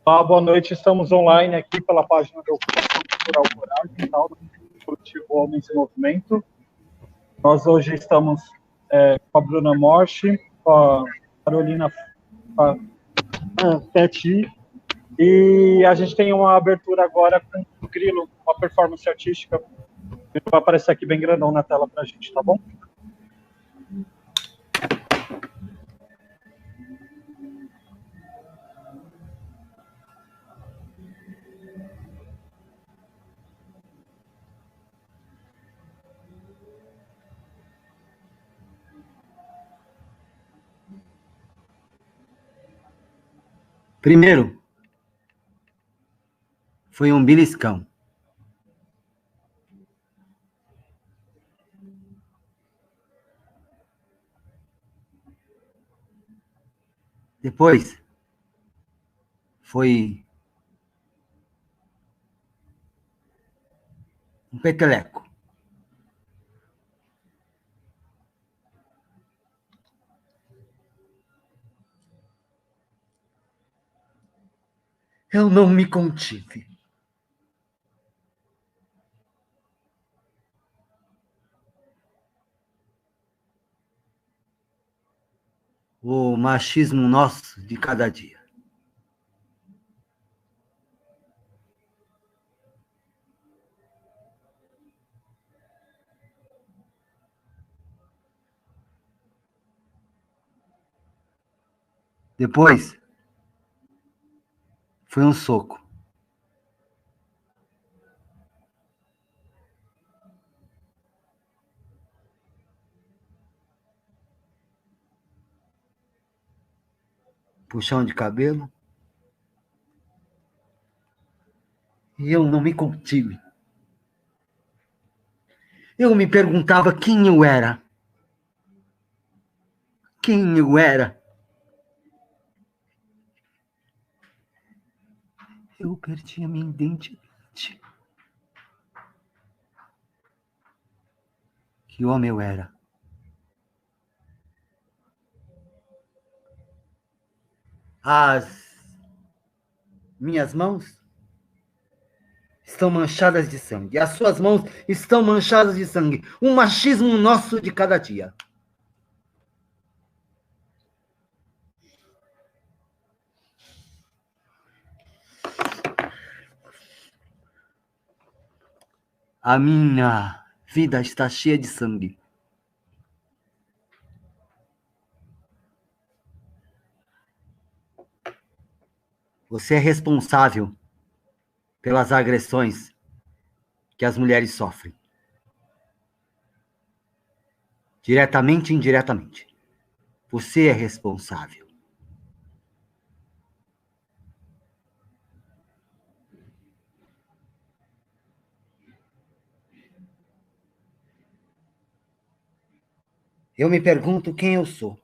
Olá, boa noite. Estamos online aqui pela página da Ocupação Cultural Coragem, tal, do coletivo Homens em Movimento. Nós hoje estamos com a Bruna Morchi, com a Carolina Peti, e a gente tem uma abertura agora com o Grilo, uma performance artística. Ele vai aparecer aqui bem grandão na tela para a gente, tá bom? Primeiro, foi um beliscão. Depois, foi um peteleco. Eu não me contive. O machismo nosso de cada dia. Depois, foi um soco. Puxão de cabelo. E eu não me contive. Eu me perguntava quem eu era. Quem eu era. Eu perdi a minha identidade. Que homem eu era. As minhas mãos estão manchadas de sangue. As suas mãos estão manchadas de sangue. Um machismo nosso de cada dia. A minha vida está cheia de sangue. Você é responsável pelas agressões que as mulheres sofrem. Diretamente e indiretamente. Você é responsável. Eu me pergunto quem eu sou.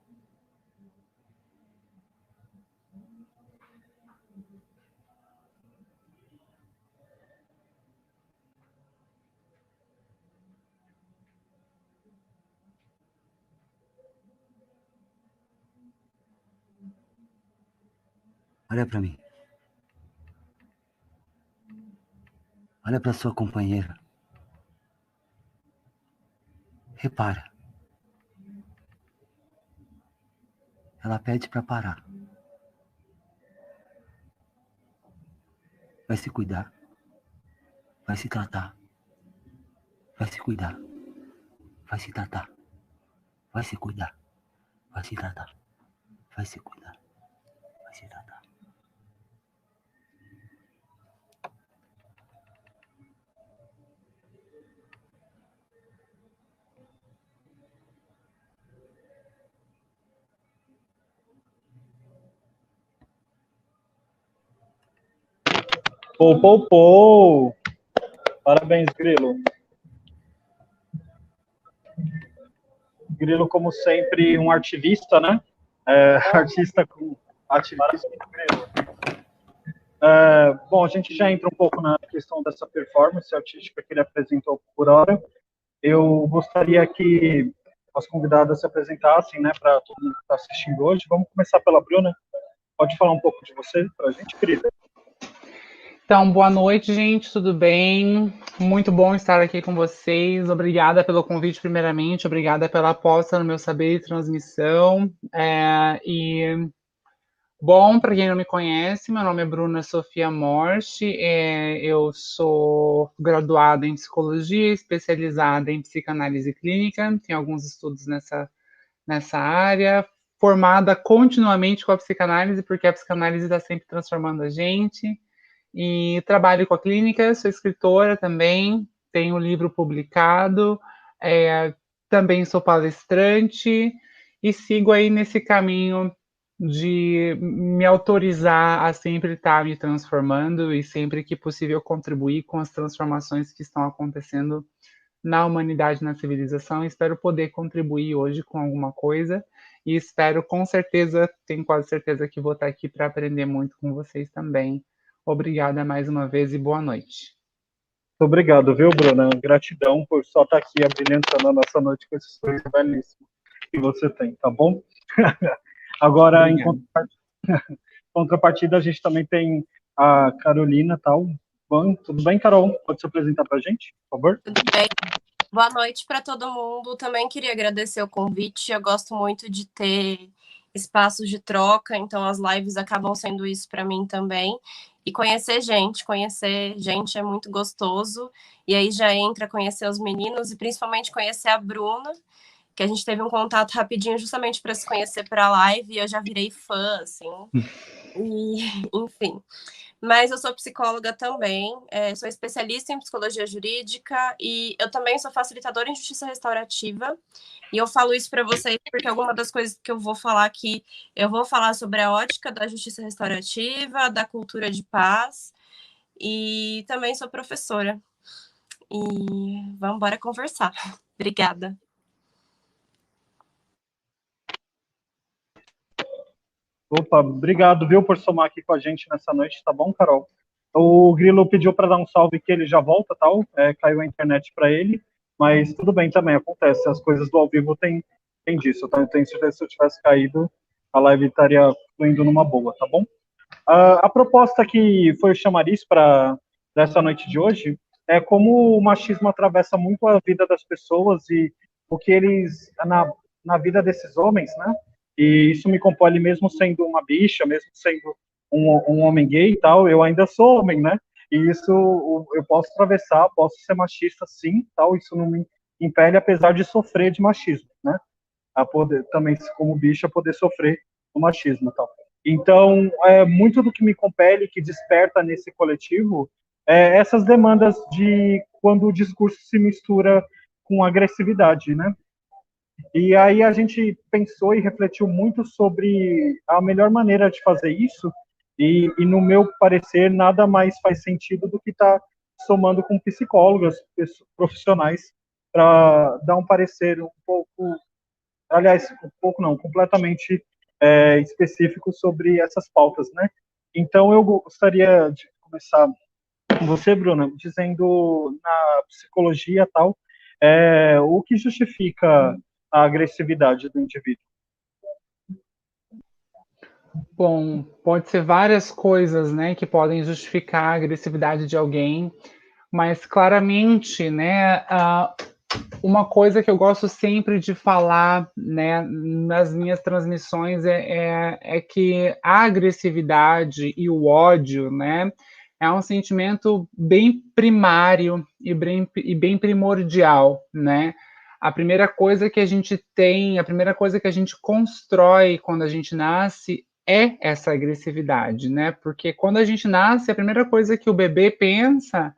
Olha para mim. Olha para sua companheira. Repara. Ela pede para parar. Vai se cuidar. Vai se tratar. Vai se cuidar. Vai se tratar. Vai se cuidar. Vai se tratar. Vai se cuidar. Vai se tratar. Pô. Parabéns, Grilo. Grilo, como sempre, um artivista, né? Artista com ativista. Grilo. Bom, a gente já entra um pouco na questão dessa performance artística que ele apresentou por hora. Eu gostaria que as convidadas se apresentassem, né, para todo mundo que está assistindo hoje. Vamos começar pela Bruna. Pode falar um pouco de você para a gente, querida? Então, boa noite, gente, tudo bem? Muito bom estar aqui com vocês. Obrigada pelo convite, primeiramente. Obrigada pela aposta no meu saber e transmissão. Bom, para quem não me conhece, meu nome é Bruna Sofia Morte. Eu sou graduada em psicologia, especializada em psicanálise clínica. Tenho alguns estudos nessa área. Formada continuamente com a psicanálise, porque a psicanálise está sempre transformando a gente. E trabalho com a clínica, sou escritora também, tenho um livro publicado, também sou palestrante e sigo aí nesse caminho de me autorizar a sempre estar me transformando e sempre que possível contribuir com as transformações que estão acontecendo na humanidade, na civilização. Espero poder contribuir hoje com alguma coisa e espero, com certeza, tenho quase certeza que vou estar aqui para aprender muito com vocês também. Obrigada mais uma vez e boa noite. Muito obrigado, viu, Bruna? Gratidão por só estar aqui abrilhantando a nossa noite com esse sorriso belíssimo que você tem, tá bom? Agora, em contrapartida, a gente também tem a Carolina, tal. Bom, tudo bem, Carol? Pode se apresentar para a gente, por favor? Tudo bem. Boa noite para todo mundo. Também queria agradecer o convite. Eu gosto muito de ter espaços de troca, então as lives acabam sendo isso para mim também. E conhecer gente é muito gostoso. E aí já entra conhecer os meninos e principalmente conhecer a Bruna, que a gente teve um contato rapidinho justamente para se conhecer para a live e eu já virei fã, assim. E, enfim. Mas eu sou psicóloga também, sou especialista em psicologia jurídica e eu também sou facilitadora em justiça restaurativa. E eu falo isso para vocês porque alguma das coisas que eu vou falar aqui, eu vou falar sobre a ótica da justiça restaurativa, da cultura de paz e também sou professora. E vamos embora conversar. Obrigada. Opa, obrigado, viu, por somar aqui com a gente nessa noite, tá bom, Carol? O Grilo pediu para dar um salve que ele já volta, tal, caiu a internet para ele, mas tudo bem também, acontece, as coisas do ao vivo tem disso, tá? Eu tenho certeza que se eu tivesse caído, a live estaria fluindo numa boa, tá bom? A proposta que foi o chamariz para dessa noite de hoje é como o machismo atravessa muito a vida das pessoas e o que eles, na vida desses homens, né? E isso me compõe mesmo sendo uma bicha, mesmo sendo um homem gay e tal, eu ainda sou homem, né? E isso eu posso atravessar, posso ser machista sim, tal, isso não me impede, apesar de sofrer de machismo, né? A poder, também como bicha, poder sofrer do machismo e tal. Então, muito do que me compele, que desperta nesse coletivo, essas demandas de quando o discurso se mistura com agressividade, né? E aí a gente pensou e refletiu muito sobre a melhor maneira de fazer isso, e no meu parecer, nada mais faz sentido do que estar somando com psicólogas, profissionais, para dar um parecer um pouco, aliás, um pouco não, completamente específico sobre essas pautas, né? Então eu gostaria de começar com você, Bruna, dizendo na psicologia tal, o que justifica a agressividade do indivíduo? Bom, pode ser várias coisas, né, que podem justificar a agressividade de alguém, mas claramente, né, uma coisa que eu gosto sempre de falar, né, nas minhas transmissões é que a agressividade e o ódio, né, é um sentimento bem primário e bem primordial, né? A primeira coisa que a gente tem, a primeira coisa que a gente constrói quando a gente nasce é essa agressividade, né? Porque quando a gente nasce, a primeira coisa que o bebê pensa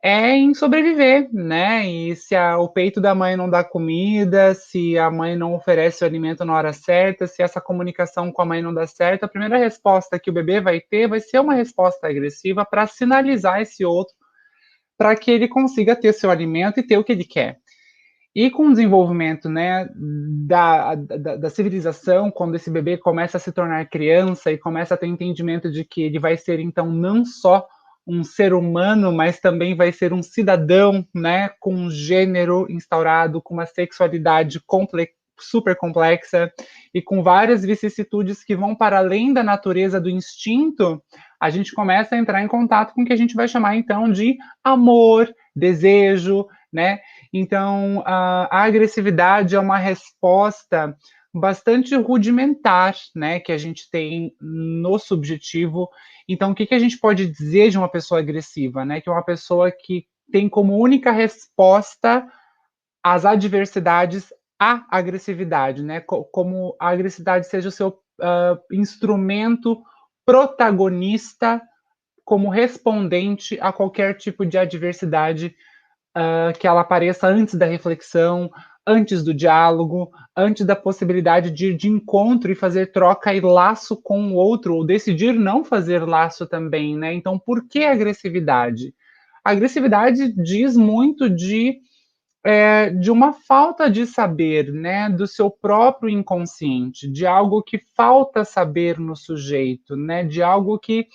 é em sobreviver, né? E se o peito da mãe não dá comida, se a mãe não oferece o alimento na hora certa, se essa comunicação com a mãe não dá certo, a primeira resposta que o bebê vai ter vai ser uma resposta agressiva para sinalizar esse outro para que ele consiga ter seu alimento e ter o que ele quer. E com o desenvolvimento, né, da civilização, quando esse bebê começa a se tornar criança e começa a ter entendimento de que ele vai ser, então, não só um ser humano, mas também vai ser um cidadão, né, com um gênero instaurado, com uma sexualidade super complexa e com várias vicissitudes que vão para além da natureza do instinto, a gente começa a entrar em contato com o que a gente vai chamar, então, de amor, desejo, né? Então, a agressividade é uma resposta bastante rudimentar, né, que a gente tem no subjetivo. Então, o que a gente pode dizer de uma pessoa agressiva, né? Que é uma pessoa que tem como única resposta as adversidades a agressividade, né? Como a agressividade seja o seu instrumento protagonista como respondente a qualquer tipo de adversidade que ela apareça antes da reflexão, antes do diálogo, antes da possibilidade de ir de encontro e fazer troca e laço com o outro, ou decidir não fazer laço também, né? Então, por que agressividade? A agressividade diz muito de uma falta de saber, né, do seu próprio inconsciente, de algo que falta saber no sujeito, né, de algo que,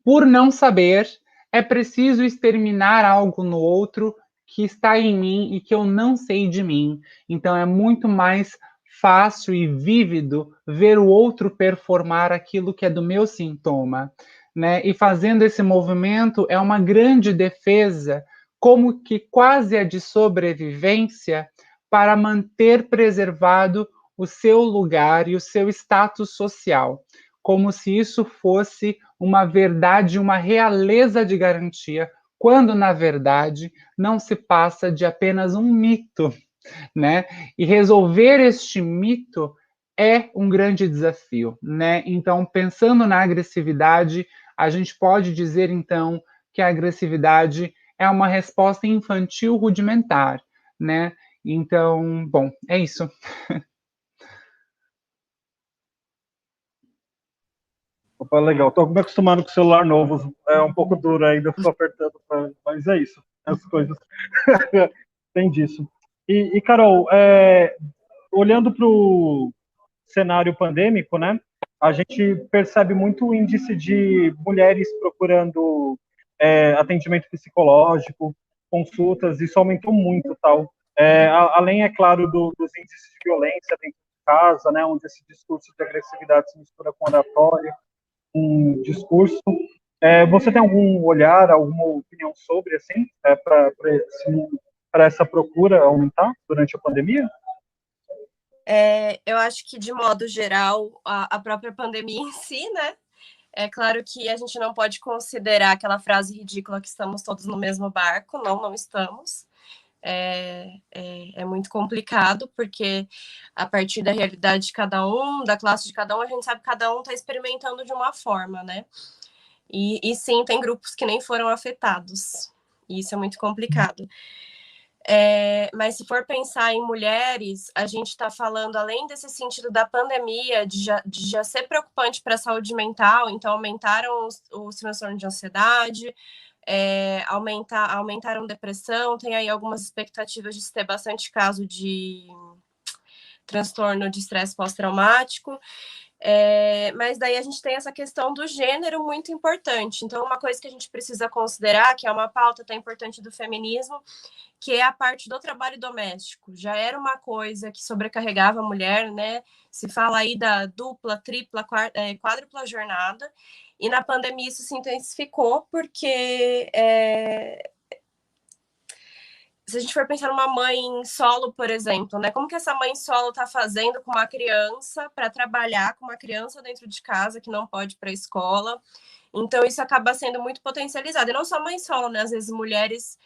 por não saber, é preciso exterminar algo no outro que está em mim e que eu não sei de mim. Então é muito mais fácil e vívido ver o outro performar aquilo que é do meu sintoma, né? E fazendo esse movimento é uma grande defesa, como que quase a de sobrevivência, para manter preservado o seu lugar e o seu status social, como se isso fosse uma verdade, uma realeza de garantia, quando na verdade não se passa de apenas um mito, né? E resolver este mito é um grande desafio, né? Então, pensando na agressividade, a gente pode dizer então que a agressividade é uma resposta infantil rudimentar, né? Então, bom, é isso. Opa, legal. Tô me acostumando com o celular novo. É um pouco duro ainda, fico apertando, mas é isso. As coisas tem disso. E Carol, olhando para o cenário pandêmico, né? A gente percebe muito o índice de mulheres procurando atendimento psicológico, consultas, isso aumentou muito, tal. Além, é claro, dos índices de violência dentro de casa, né? Onde esse discurso de agressividade se mistura com oratória, um discurso. Você tem algum olhar, alguma opinião sobre, assim, para essa procura aumentar durante a pandemia? Eu acho que, de modo geral, a própria pandemia em si, né? É claro que a gente não pode considerar aquela frase ridícula que estamos todos no mesmo barco. Não, não estamos. É muito complicado, porque a partir da realidade de cada um, da classe de cada um, a gente sabe que cada um está experimentando de uma forma, né? E sim, tem grupos que nem foram afetados. E isso é muito complicado. Mas se for pensar em mulheres, a gente está falando, além desse sentido da pandemia, de já ser preocupante para a saúde mental, então aumentaram os transtornos de ansiedade, aumentaram depressão, tem aí algumas expectativas de se ter bastante caso de transtorno de estresse pós-traumático. Mas daí a gente tem essa questão do gênero muito importante. Então, uma coisa que a gente precisa considerar, que é uma pauta até importante do feminismo, que é a parte do trabalho doméstico. Já era uma coisa que sobrecarregava a mulher, né? Se fala aí da dupla, tripla, quádrupla jornada, e na pandemia isso se intensificou, porque se a gente for pensar numa mãe solo, por exemplo, né? Como que essa mãe solo está fazendo com uma criança para trabalhar com uma criança dentro de casa que não pode ir para a escola? Então, isso acaba sendo muito potencializado. E não só mãe solo, né? Às vezes mulheres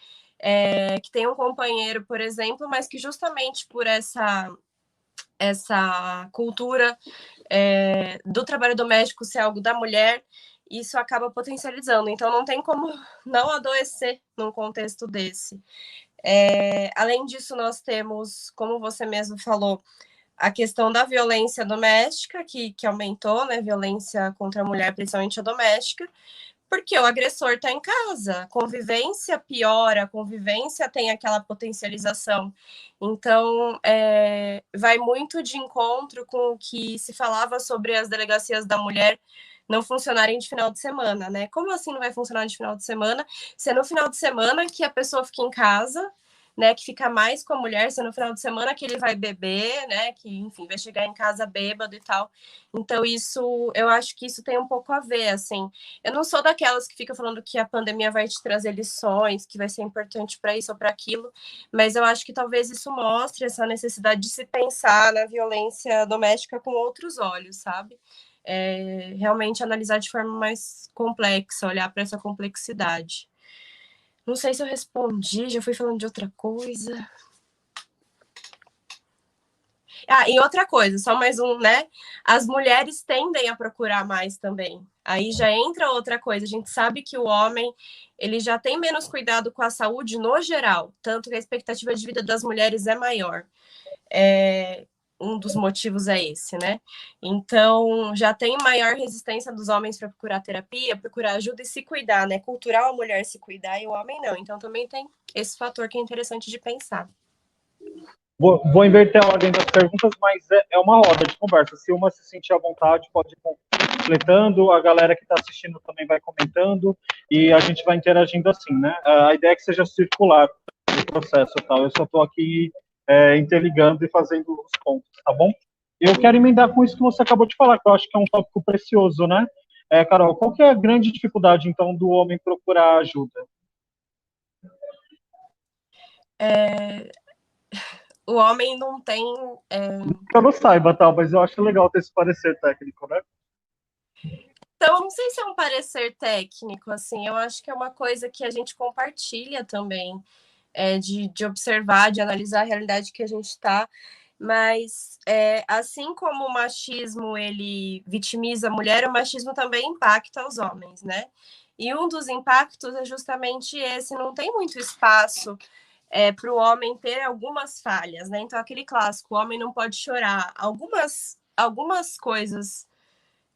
que têm um companheiro, por exemplo, mas que justamente por essa cultura do trabalho doméstico ser algo da mulher, isso acaba potencializando. Então, não tem como não adoecer num contexto desse. Além disso, nós temos, como você mesmo falou, a questão da violência doméstica, que aumentou, né? Violência contra a mulher, principalmente a doméstica, porque o agressor está em casa, a convivência piora, a convivência tem aquela potencialização. Então, vai muito de encontro com o que se falava sobre as delegacias da mulher não funcionarem de final de semana, né? Como assim não vai funcionar de final de semana? Se é no final de semana que a pessoa fica em casa, né, que fica mais com a mulher, se no final de semana que ele vai beber, né, que, enfim, vai chegar em casa bêbado e tal. Então, isso, eu acho que isso tem um pouco a ver, assim. Eu não sou daquelas que fica falando que a pandemia vai te trazer lições, que vai ser importante para isso ou para aquilo, mas eu acho que talvez isso mostre essa necessidade de se pensar na violência doméstica com outros olhos, sabe? Realmente analisar de forma mais complexa, olhar para essa complexidade. Não sei se eu respondi, já fui falando de outra coisa. E outra coisa, só mais um, né? As mulheres tendem a procurar mais também. Aí já entra outra coisa. A gente sabe que o homem, ele já tem menos cuidado com a saúde no geral, tanto que a expectativa de vida das mulheres é maior. Um dos motivos é esse, né? Então, já tem maior resistência dos homens para procurar terapia, procurar ajuda e se cuidar, né? Cultural a mulher se cuidar e o homem não. Então, também tem esse fator que é interessante de pensar. Vou inverter a ordem das perguntas, mas é uma roda de conversa. Se uma se sentir à vontade, pode ir completando, a galera que está assistindo também vai comentando, e a gente vai interagindo assim, né? A ideia é que seja circular o processo, tal. Eu só estou aqui interligando e fazendo os pontos, tá bom? Eu quero emendar com isso que você acabou de falar, que eu acho que é um tópico precioso, né? Carol, qual que é a grande dificuldade, então, do homem procurar ajuda? O homem não tem... Eu não saiba, tal, mas eu acho legal ter esse parecer técnico, né? Então, eu não sei se é um parecer técnico, assim, eu acho que é uma coisa que a gente compartilha também, de observar, de analisar a realidade que a gente está, mas assim como o machismo, ele vitimiza a mulher, o machismo também impacta os homens, né? E um dos impactos é justamente esse, não tem muito espaço para o homem ter algumas falhas, né? Então, aquele clássico, o homem não pode chorar. Algumas coisas,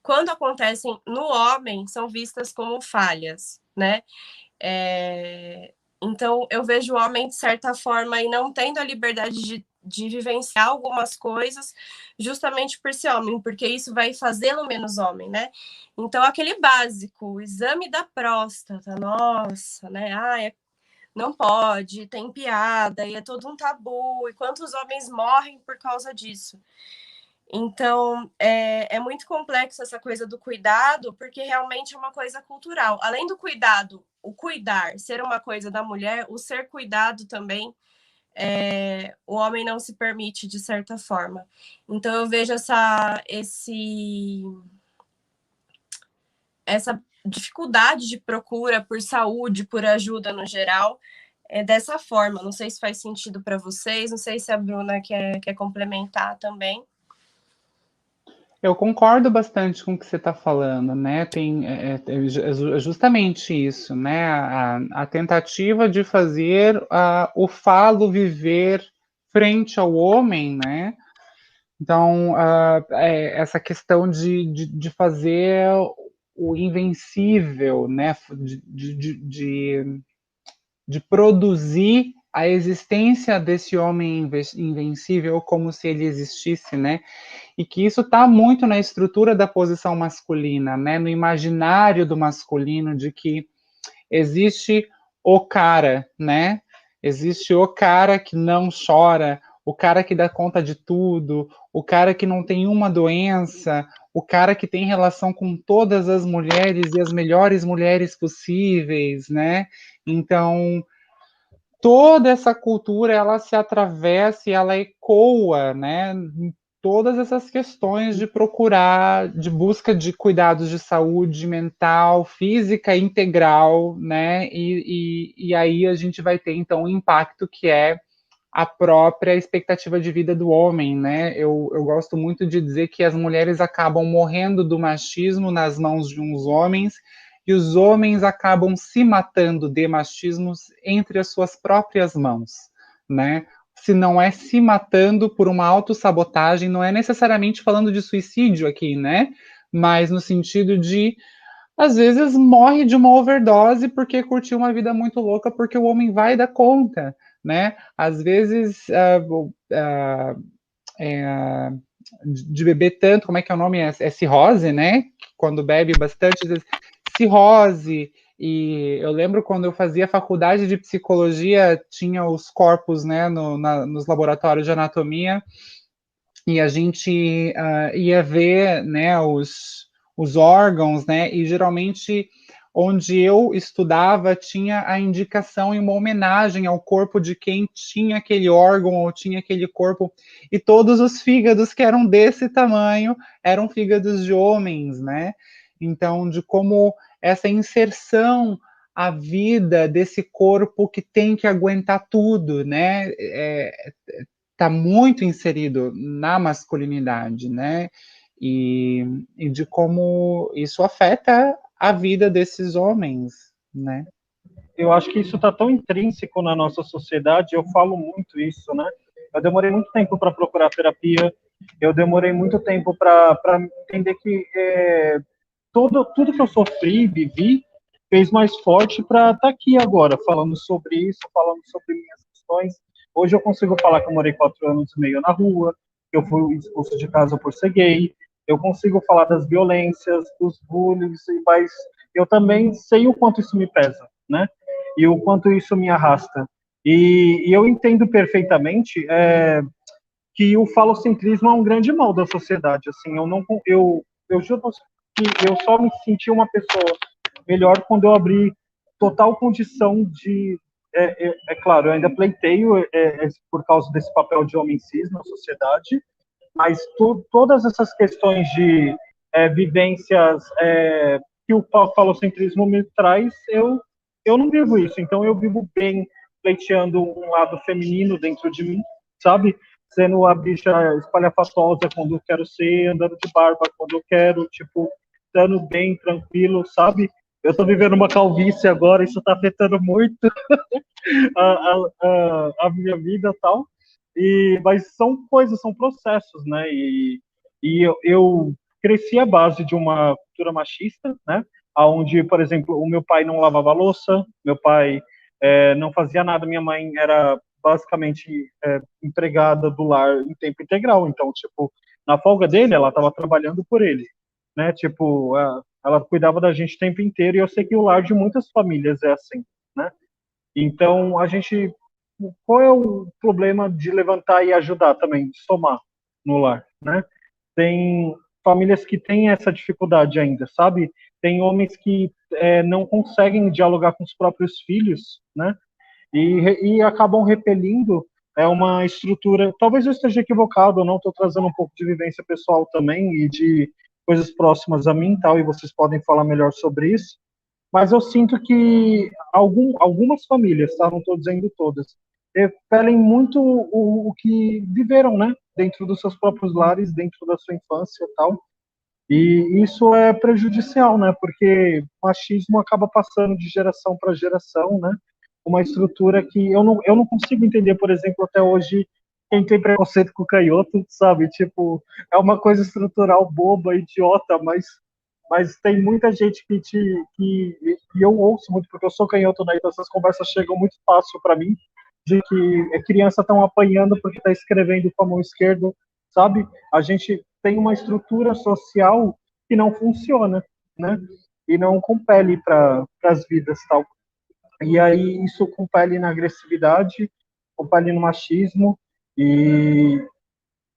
quando acontecem no homem, são vistas como falhas, né? Então, eu vejo o homem, de certa forma, e não tendo a liberdade de vivenciar algumas coisas, justamente por ser homem, porque isso vai fazê-lo menos homem, né? Então, aquele básico, o exame da próstata, nossa, né? Não pode, tem piada, e é todo um tabu, e quantos homens morrem por causa disso? Então, é muito complexo essa coisa do cuidado, porque realmente é uma coisa cultural. Além do cuidado, o cuidar ser uma coisa da mulher, o ser cuidado também, o homem não se permite, de certa forma. Então, eu vejo essa dificuldade de procura por saúde, por ajuda no geral, dessa forma. Não sei se faz sentido para vocês, não sei se a Bruna quer complementar também. Eu concordo bastante com o que você está falando, né? É justamente isso, né? A tentativa de fazer o falo viver frente ao homem, né? Então, essa questão de fazer o invencível, né? De produzir a existência desse homem invencível como se ele existisse, né? E que isso está muito na estrutura da posição masculina, né? No imaginário do masculino, de que existe o cara, né? Existe o cara que não chora, o cara que dá conta de tudo, o cara que não tem uma doença, o cara que tem relação com todas as mulheres e as melhores mulheres possíveis, né? Então, toda essa cultura, ela se atravessa e ela ecoa, né? Todas essas questões de procurar, de busca de cuidados de saúde mental, física integral, né? E aí a gente vai ter, então, o impacto que é a própria expectativa de vida do homem, né? Eu gosto muito de dizer que as mulheres acabam morrendo do machismo nas mãos de uns homens e os homens acabam se matando de machismos entre as suas próprias mãos, né? Se não é se matando por uma autossabotagem, não é necessariamente falando de suicídio aqui, né? Mas no sentido de, às vezes, morre de uma overdose porque curtiu uma vida muito louca, porque o homem vai dar conta, né? Às vezes, de beber tanto, como é que é o nome? É cirrose, né? Quando bebe bastante, cirrose, E eu lembro quando eu fazia faculdade de psicologia, tinha os corpos, né, nos laboratórios de anatomia, e a gente ia ver, né, os órgãos, né, e geralmente onde eu estudava tinha a indicação em uma homenagem ao corpo de quem tinha aquele órgão ou tinha aquele corpo, e todos os fígados que eram desse tamanho eram fígados de homens, né? Então, de como essa inserção à vida desse corpo que tem que aguentar tudo, né? Está muito inserido na masculinidade, né? E de como isso afeta a vida desses homens, né? Eu acho que isso está tão intrínseco na nossa sociedade, eu falo muito isso, né? Eu demorei muito tempo para procurar terapia, eu demorei muito tempo para entender que tudo que eu sofri, vivi, fez mais forte para estar aqui agora, falando sobre isso, falando sobre minhas questões. Hoje eu consigo falar que eu morei 4 anos e meio na rua, que eu fui expulso de casa por ser gay, eu consigo falar das violências, dos bullying, mas eu também sei o quanto isso me pesa, né? E o quanto isso me arrasta. E eu entendo perfeitamente que o falocentrismo é um grande mal da sociedade. Assim, eu juro que eu só me senti uma pessoa melhor quando eu abri total condição de claro, eu ainda pleiteio por causa desse papel de homem cis na sociedade, mas todas essas questões de vivências que o falocentrismo me traz, eu não vivo isso. Então eu vivo bem pleiteando um lado feminino dentro de mim, sabe? Sendo a bicha espalhafatosa quando eu quero ser, andando de barba quando eu quero, tipo, estando bem, tranquilo, sabe? Eu tô vivendo uma calvície agora, isso tá afetando muito a minha vida e tal. Mas são coisas, são processos, né? E eu cresci à base de uma cultura machista, né? Onde, por exemplo, o meu pai não lavava louça, meu pai não fazia nada, minha mãe era basicamente empregada do lar em tempo integral. Então, tipo, na folga dele, ela estava trabalhando por ele, né? Tipo, ela cuidava da gente o tempo inteiro, e eu sei que o lar de muitas famílias é assim, né? Então, qual é o problema de levantar e ajudar também, de somar no lar, né? Tem famílias que têm essa dificuldade ainda, sabe? Tem homens que não conseguem dialogar com os próprios filhos, né? E acabam repelindo uma estrutura. Talvez eu esteja equivocado, eu não estou trazendo um pouco de vivência pessoal também e de coisas próximas a mim, tal, e vocês podem falar melhor sobre isso. Mas eu sinto que algumas famílias, tá? Não estou dizendo todas, repelem muito o que viveram, né? Dentro dos seus próprios lares, dentro da sua infância e tal. E isso é prejudicial, né? Porque o machismo acaba passando de geração para geração, né? Uma estrutura que eu não consigo entender, por exemplo, até hoje, quem tem preconceito com canhoto, sabe? Tipo, é uma coisa estrutural boba, idiota, mas tem muita gente que eu ouço muito, porque eu sou canhoto, né? Então essas conversas chegam muito fácil para mim, de que criança estão apanhando porque está escrevendo com a mão esquerda, sabe? A gente tem uma estrutura social que não funciona, né? E não compele para as vidas, tal. E aí isso compele na agressividade, compele no machismo,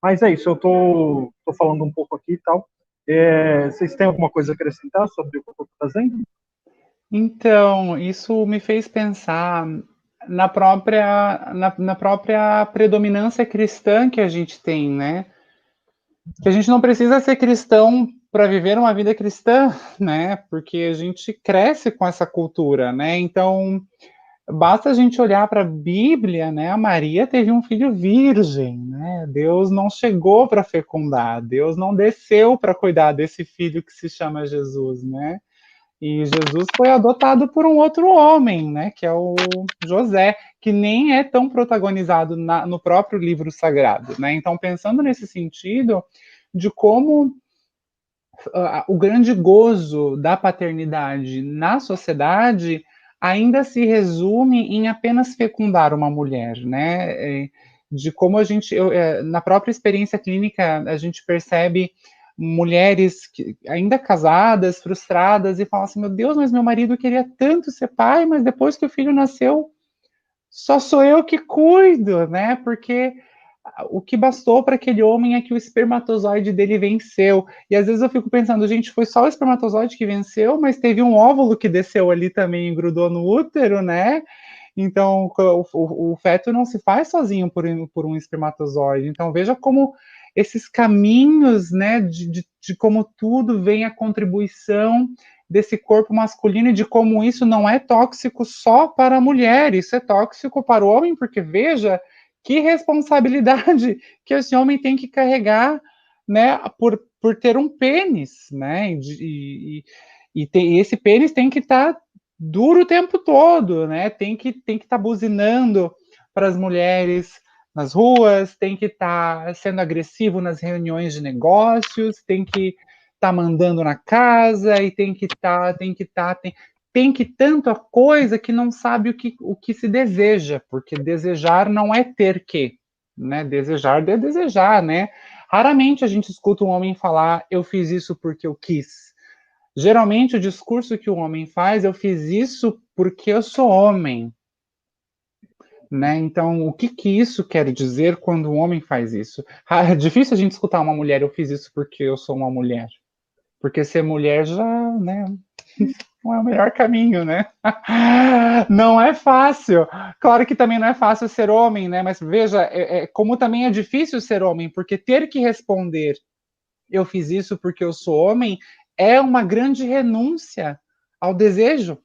mas é isso, eu tô falando um pouco aqui e tal. Vocês têm alguma coisa a acrescentar sobre o que eu estou fazendo? Então, isso me fez pensar na própria predominância cristã que a gente tem, né? Que a gente não precisa ser cristão para viver uma vida cristã, né? Porque a gente cresce com essa cultura, né? Então, basta a gente olhar para a Bíblia, né? A Maria teve um filho virgem, né? Deus não chegou para fecundar, Deus não desceu para cuidar desse filho que se chama Jesus, né? E Jesus foi adotado por um outro homem, né? Que é o José, que nem é tão protagonizado no próprio livro sagrado, né? Então, pensando nesse sentido de como o grande gozo da paternidade na sociedade ainda se resume em apenas fecundar uma mulher, né? De como a gente, na própria experiência clínica, a gente percebe mulheres ainda casadas, frustradas, e falam assim, meu Deus, mas meu marido queria tanto ser pai, mas depois que o filho nasceu, só sou eu que cuido, né? Porque o que bastou para aquele homem é que o espermatozoide dele venceu. E às vezes eu fico pensando, gente, foi só o espermatozoide que venceu, mas teve um óvulo que desceu ali também e grudou no útero, né? Então, o feto não se faz sozinho por um espermatozoide. Então, veja como esses caminhos, né, de como tudo vem a contribuição desse corpo masculino e de como isso não é tóxico só para a mulher, isso é tóxico para o homem, porque veja que responsabilidade que esse homem tem que carregar, né, por ter um pênis, né, esse pênis tem que estar duro o tempo todo, né, tem que estar buzinando para as mulheres nas ruas, tem que estar sendo agressivo nas reuniões de negócios, tem que estar mandando na casa e tem que tanta coisa que não sabe o que se deseja, porque desejar não é ter que, né? Desejar é desejar, né? Raramente a gente escuta um homem falar, eu fiz isso porque eu quis. Geralmente o discurso que o homem faz, eu fiz isso porque eu sou homem. Né? Então, o que isso quer dizer quando um homem faz isso? É difícil a gente escutar uma mulher, eu fiz isso porque eu sou uma mulher. Porque ser mulher já, né, não é o melhor caminho, né? Não é fácil. Claro que também não é fácil ser homem, né? Mas veja, como também é difícil ser homem, porque ter que responder eu fiz isso porque eu sou homem é uma grande renúncia ao desejo.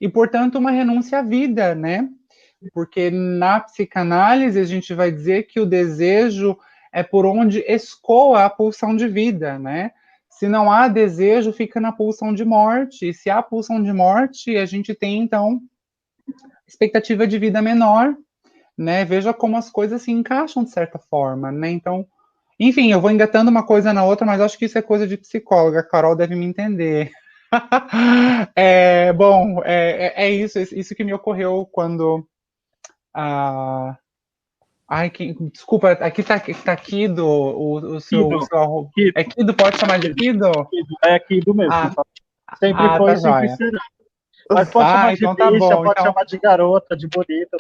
E, portanto, uma renúncia à vida, né? Porque na psicanálise a gente vai dizer que o desejo é por onde escoa a pulsão de vida, né? Se não há desejo, fica na pulsão de morte. E se há pulsão de morte, a gente tem, então, expectativa de vida menor, né? Veja como as coisas se encaixam de certa forma, né? Então, enfim, eu vou engatando uma coisa na outra, mas acho que isso é coisa de psicóloga. A Carol deve me entender. Bom, é isso que me ocorreu quando ai, desculpa, aqui tá Kido, o seu arroba. Kido. É Kido, pode chamar de Kido? É Kido mesmo. Sempre foi, tá sempre joia. será. Mas pode chamar de então bicha, tá bom, pode então... chamar de garota, de bonita.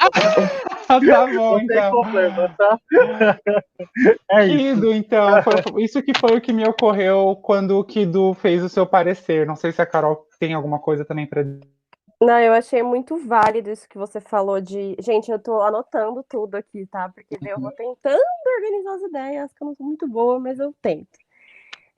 Tá bom, não tem problema, tá? Kido, isso. então, isso que foi o que me ocorreu quando o Kido fez o seu parecer. Não sei se a Carol tem alguma coisa também para dizer. Não, eu achei muito válido isso que você falou de... Gente, eu tô anotando tudo aqui, tá? Porque eu vou tentando organizar as ideias, que eu não sou muito boa, mas eu tento.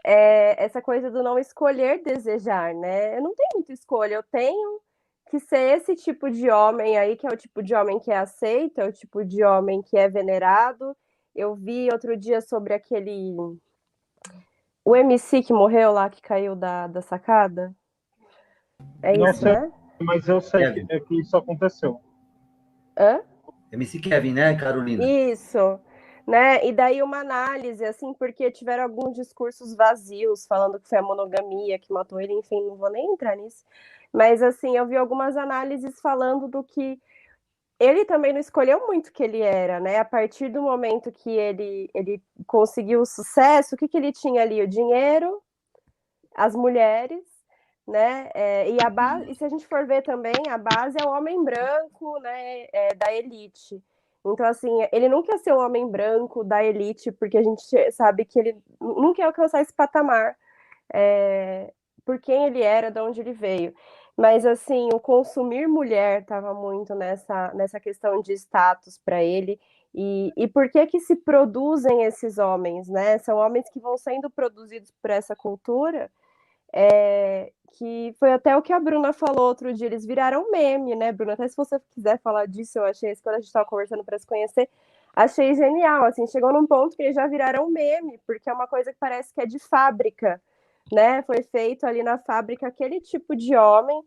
Essa coisa do não escolher desejar, né? Eu não tenho muita escolha, eu tenho que ser esse tipo de homem aí, que é o tipo de homem que é aceito, é o tipo de homem que é venerado. Eu vi outro dia sobre aquele... O MC que morreu lá, que caiu da sacada. É não isso, sei, né? mas eu sei que isso aconteceu. Hã? MC Kevin, né, Carolina? Isso, né? E daí uma análise, assim, porque tiveram alguns discursos vazios, falando que foi a monogamia que matou ele, enfim, não vou nem entrar nisso. Mas, assim, eu vi algumas análises falando do que ele também não escolheu muito o que ele era, né? A partir do momento que ele conseguiu o sucesso, o que ele tinha ali? O dinheiro, as mulheres, né? E se a gente for ver também, a base é o homem branco, né? Da elite. Então, assim, ele não quer ser um homem branco da elite, porque a gente sabe que ele não quer alcançar esse patamar por quem ele era, de onde ele veio. Mas, assim, o consumir mulher estava muito nessa questão de status para ele. E por que se produzem esses homens, né? São homens que vão sendo produzidos por essa cultura, que foi até o que a Bruna falou outro dia, eles viraram meme, né, Bruna? Até se você quiser falar disso, eu achei isso quando a gente estava conversando para se conhecer, achei genial, assim, chegou num ponto que eles já viraram meme, porque é uma coisa que parece que é de fábrica, né? Foi feito ali na fábrica aquele tipo de homem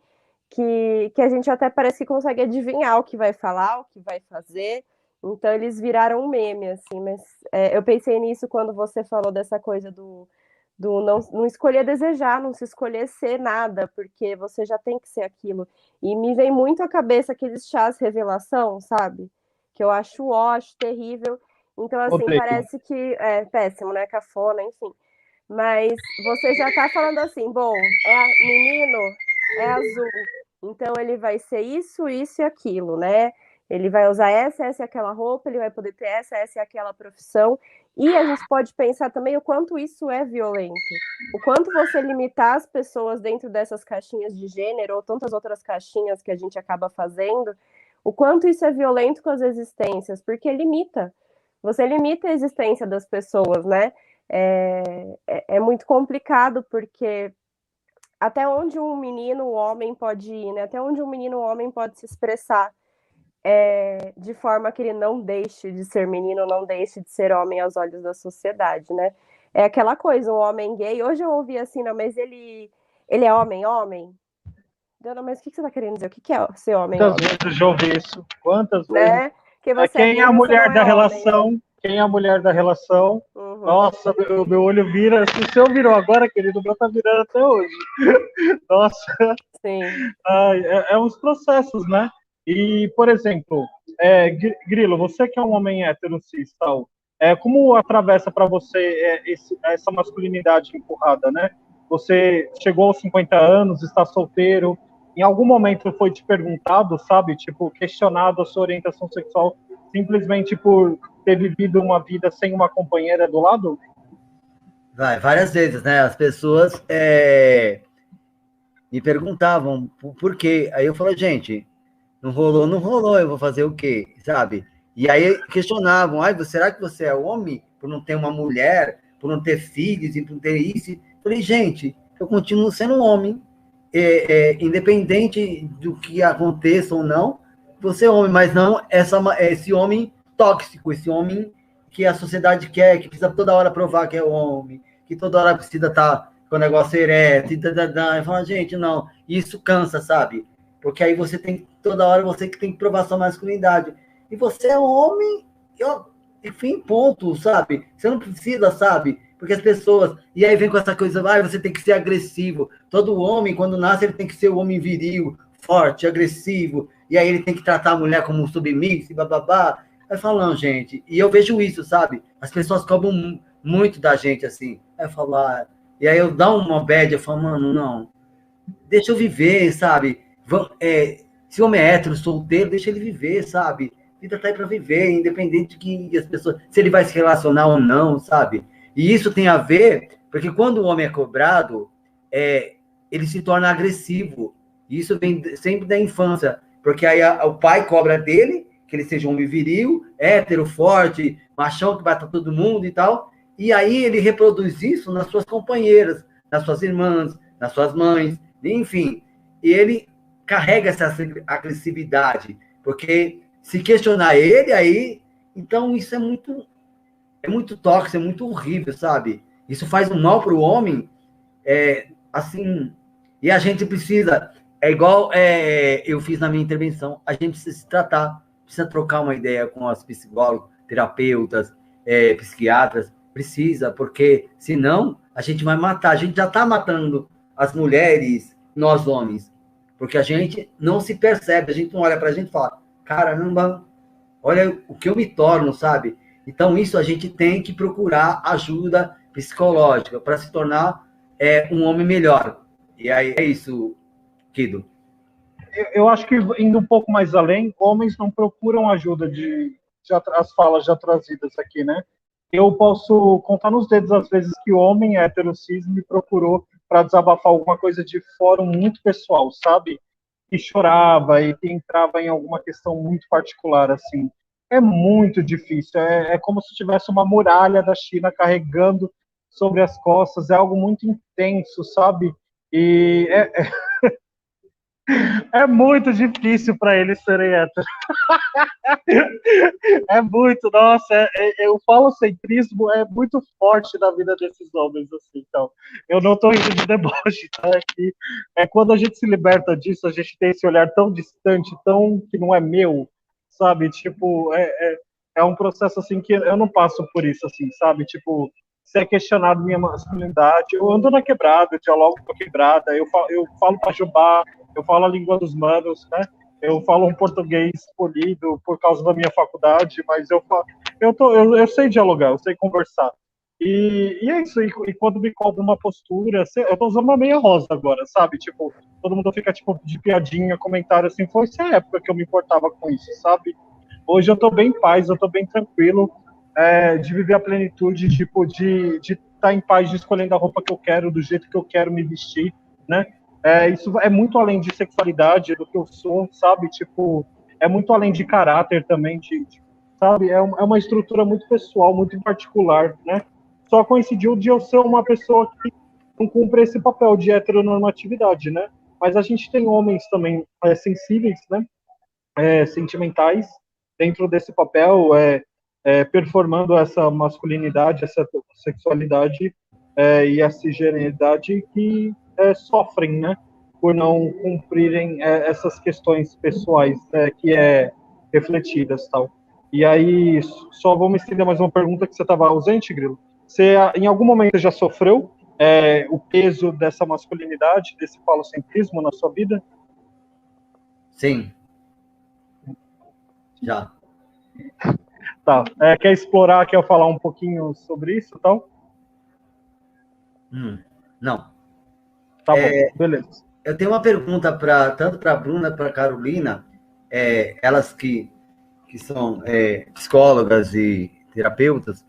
que a gente até parece que consegue adivinhar o que vai falar, o que vai fazer. Então eles viraram um meme, assim, mas eu pensei nisso quando você falou dessa coisa do não escolher desejar, não se escolher ser nada, porque você já tem que ser aquilo. E me vem muito à cabeça aqueles chás revelação, sabe? Que eu acho terrível. Então, assim, Odeio. parece que é péssimo, né? Cafona, enfim. Mas você já está falando assim, bom, menino é azul, então ele vai ser isso, isso e aquilo, né? Ele vai usar essa e aquela roupa, ele vai poder ter essa e aquela profissão. E a gente pode pensar também o quanto isso é violento. O quanto você limitar as pessoas dentro dessas caixinhas de gênero ou tantas outras caixinhas que a gente acaba fazendo, o quanto isso é violento com as existências, porque limita. Você limita a existência das pessoas, né? É muito complicado, porque até onde um menino, um homem pode ir, né? Até onde um menino, um homem pode se expressar de forma que ele não deixe de ser menino, não deixe de ser homem aos olhos da sociedade, né? É aquela coisa, um homem gay. Hoje eu ouvi assim, não, mas ele é homem, homem? Dona, mas o que você está querendo dizer? O que é ser homem, Quantas homem? vezes já ouvi isso? Quantas vezes? Né? Que você Quem é gay, a você mulher não da é relação? homem. Quem é a mulher da relação? Uhum. Nossa, meu olho vira. Se o seu virou agora, querido, o meu tá virando até hoje. Nossa. Sim. É uns processos, né? E, por exemplo, Grilo, você que é um homem hétero cis, tal, como atravessa para você essa masculinidade empurrada, né? Você chegou aos 50 anos, está solteiro, em algum momento foi te perguntado, sabe, tipo, questionado a sua orientação sexual simplesmente por ter vivido uma vida sem uma companheira do lado? Várias vezes, né? As pessoas me perguntavam por quê. Aí eu falo, gente, não rolou, eu vou fazer o quê, sabe? E aí questionavam, será que você é homem por não ter uma mulher, por não ter filhos e por não ter isso? Eu falei, gente, eu continuo sendo um homem, independente do que aconteça ou não, você é homem, mas não esse homem tóxico, esse homem que a sociedade quer, que precisa toda hora provar que é homem, que toda hora precisa estar com o negócio ereto, e eu falo, gente, não, isso cansa, sabe? Porque aí você tem, toda hora você que tem que provar sua masculinidade. E você é um homem, enfim, ponto, sabe? Você não precisa, sabe? Porque as pessoas... E aí vem com essa coisa, você tem que ser agressivo. Todo homem, quando nasce, ele tem que ser um homem viril, forte, agressivo. E aí ele tem que tratar a mulher como submissa, bababá. Aí eu falo, não, gente. E eu vejo isso, sabe? As pessoas cobram muito da gente, assim. Aí eu falo, e aí eu dou uma bad, eu falo, mano, não. Deixa eu viver, sabe? Se o homem é hétero, solteiro, deixa ele viver, sabe? A vida tá aí para viver, independente de que as pessoas, se ele vai se relacionar ou não, sabe? E isso tem a ver, porque quando o homem é cobrado, ele se torna agressivo. Isso vem sempre da infância, porque aí o pai cobra dele, que ele seja um homem viril, hétero, forte, machão que bata todo mundo e tal, e aí ele reproduz isso nas suas companheiras, nas suas irmãs, nas suas mães, enfim, e ele carrega essa agressividade, porque se questionar ele, aí, então isso é muito tóxico, é muito horrível, sabe? Isso faz um mal para o homem, assim, e a gente precisa, igual eu fiz na minha intervenção, a gente precisa se tratar, precisa trocar uma ideia com os psicólogos, terapeutas, psiquiatras, precisa, porque senão a gente vai matar, a gente já está matando as mulheres, nós homens, porque a gente não se percebe, a gente não olha para a gente e fala, caramba, olha o que eu me torno, sabe? Então isso a gente tem que procurar ajuda psicológica para se tornar um homem melhor. E aí é isso, Kido. Eu acho que indo um pouco mais além, homens não procuram ajuda as falas já trazidas aqui, né? Eu posso contar nos dedos as vezes que homem hétero cis me procurou para desabafar alguma coisa de fórum muito pessoal, sabe? Que chorava e que entrava em alguma questão muito particular, assim. É muito difícil, é como se tivesse uma muralha da China carregando sobre as costas, é algo muito intenso, sabe? E é muito difícil para eles serem héteros. É muito, nossa, o falocentrismo é muito forte na vida desses homens, assim, então, eu não estou indo de deboche, tá? Quando a gente se liberta disso, a gente tem esse olhar tão distante, tão que não é meu, sabe, tipo, é um processo, assim, que eu não passo por isso, assim, sabe, tipo, se é questionado minha masculinidade, eu ando na quebrada, eu dialogo com a quebrada, eu falo pajubá, eu falo a língua dos manos, né? Eu falo um português polido por causa da minha faculdade, mas eu sei dialogar, eu sei conversar. E é isso, e quando me cobra uma postura, eu tô usando uma meia rosa agora, sabe? Tipo, todo mundo fica, tipo, de piadinha, comentário assim, foi essa época que eu me importava com isso, sabe? Hoje eu tô bem em paz, eu tô bem tranquilo, de viver a plenitude, tipo, de estar em paz, de escolhendo a roupa que eu quero, do jeito que eu quero me vestir, né? Isso é muito além de sexualidade, do que eu sou, sabe? Tipo, é muito além de caráter também, sabe? É uma estrutura muito pessoal, muito particular, né? Só coincidiu de eu ser uma pessoa que não cumpre esse papel de heteronormatividade, né? Mas a gente tem homens também sensíveis, né? Sentimentais dentro desse papel, performando essa masculinidade, essa sexualidade e a cisgeneridade que sofrem, né? Por não cumprirem essas questões pessoais que refletidas, tal. E aí, só vou me estender mais uma pergunta que você estava ausente, Grilo. Você, em algum momento, já sofreu o peso dessa masculinidade, desse falocentrismo na sua vida? Sim, já. Tá. Quer explorar, quer falar um pouquinho sobre isso, tal? Não. Tá bom, beleza. Eu tenho uma pergunta tanto para a Bruna para a Carolina, elas que são psicólogas e terapeutas.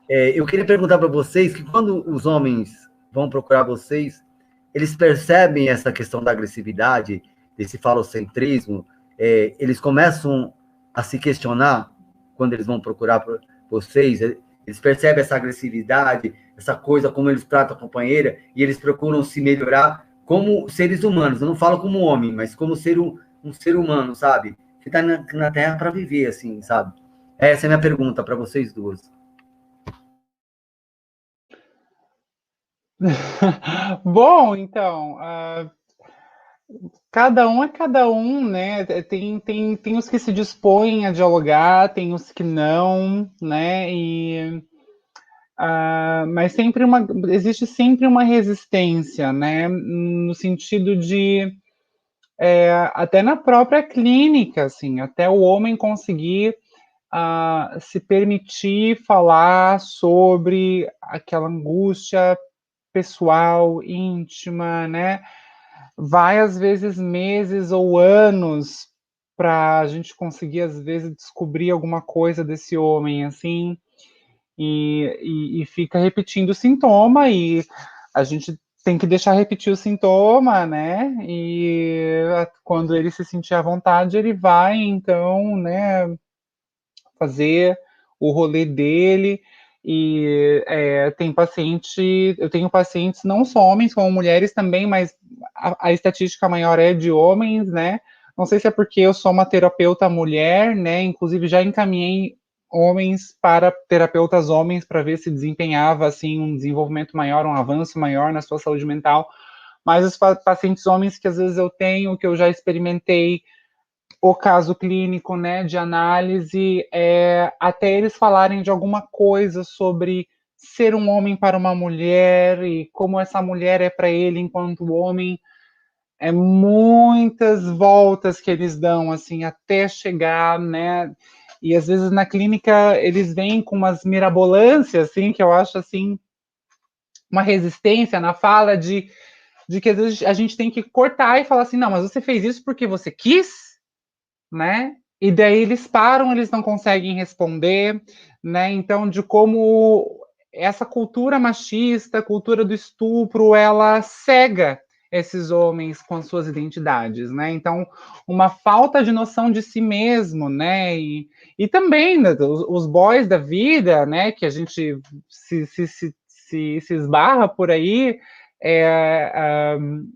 Eu queria perguntar para vocês que quando os homens vão procurar vocês, eles percebem essa questão da agressividade, desse falocentrismo, eles começam a se questionar quando eles vão procurar vocês, eles percebem essa agressividade, essa coisa, como eles tratam a companheira, e eles procuram se melhorar como seres humanos. Eu não falo como homem, mas como um ser humano, sabe? Que está na Terra para viver, assim, sabe? Essa é a minha pergunta para vocês duas. Bom, então, cada um é cada um, né? Tem os que se dispõem a dialogar, tem os que não, né? Mas existe sempre uma resistência, né? No sentido de até na própria clínica, assim, até o homem conseguir se permitir falar sobre aquela angústia pessoal, íntima, né? Vai às vezes meses ou anos para a gente conseguir às vezes descobrir alguma coisa desse homem assim e fica repetindo o sintoma e a gente tem que deixar repetir o sintoma, né? E quando ele se sentir à vontade, ele vai então, né, fazer o rolê dele. E eu tenho pacientes, não só homens, como mulheres também, mas a estatística maior é de homens, né? Não sei se é porque eu sou uma terapeuta mulher, né? Inclusive já encaminhei homens para terapeutas homens para ver se desempenhava assim um desenvolvimento maior, um avanço maior na sua saúde mental. Mas os pacientes homens que às vezes eu tenho, que eu já experimentei o caso clínico, né, de análise, até eles falarem de alguma coisa sobre ser um homem para uma mulher e como essa mulher é para ele enquanto homem, muitas voltas que eles dão, assim, até chegar, né, e às vezes na clínica eles vêm com umas mirabolâncias, assim, que eu acho, assim, uma resistência na fala de que às vezes a gente tem que cortar e falar assim, não, mas você fez isso porque você quis? Né? E daí eles param, eles não conseguem responder, né? Então, de como essa cultura machista, cultura do estupro, ela cega esses homens com as suas identidades, né? Então, uma falta de noção de si mesmo, né? E também né, os boys da vida, né? Que a gente se esbarra por aí,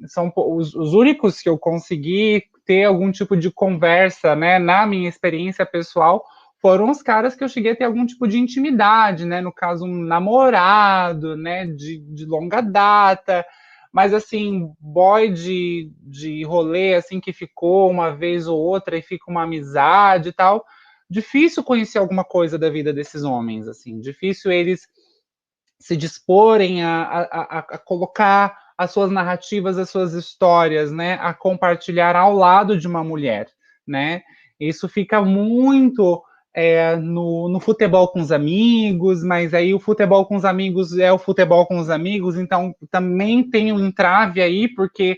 são os únicos que eu consegui ter algum tipo de conversa, né, na minha experiência pessoal, foram os caras que eu cheguei a ter algum tipo de intimidade, né, no caso um namorado, né, de longa data, mas assim, boy de rolê, assim, que ficou uma vez ou outra e fica uma amizade e tal, difícil conhecer alguma coisa da vida desses homens, assim, difícil eles se disporem a colocar as suas narrativas, as suas histórias, né, a compartilhar ao lado de uma mulher, né? Isso fica muito no futebol com os amigos, mas aí o futebol com os amigos é o futebol com os amigos, então também tem um entrave aí, porque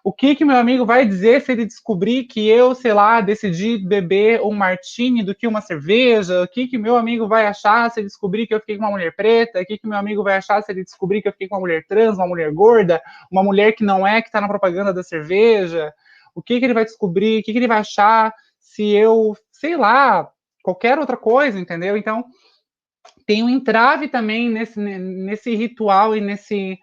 o que meu amigo vai dizer se ele descobrir que eu, sei lá, decidi beber um martini do que uma cerveja? O que meu amigo vai achar se ele descobrir que eu fiquei com uma mulher preta? O que meu amigo vai achar se ele descobrir que eu fiquei com uma mulher trans, uma mulher gorda, uma mulher que não é, que está na propaganda da cerveja? O que ele vai descobrir? O que ele vai achar se eu, sei lá, qualquer outra coisa, entendeu? Então, tem um entrave também nesse ritual e nesse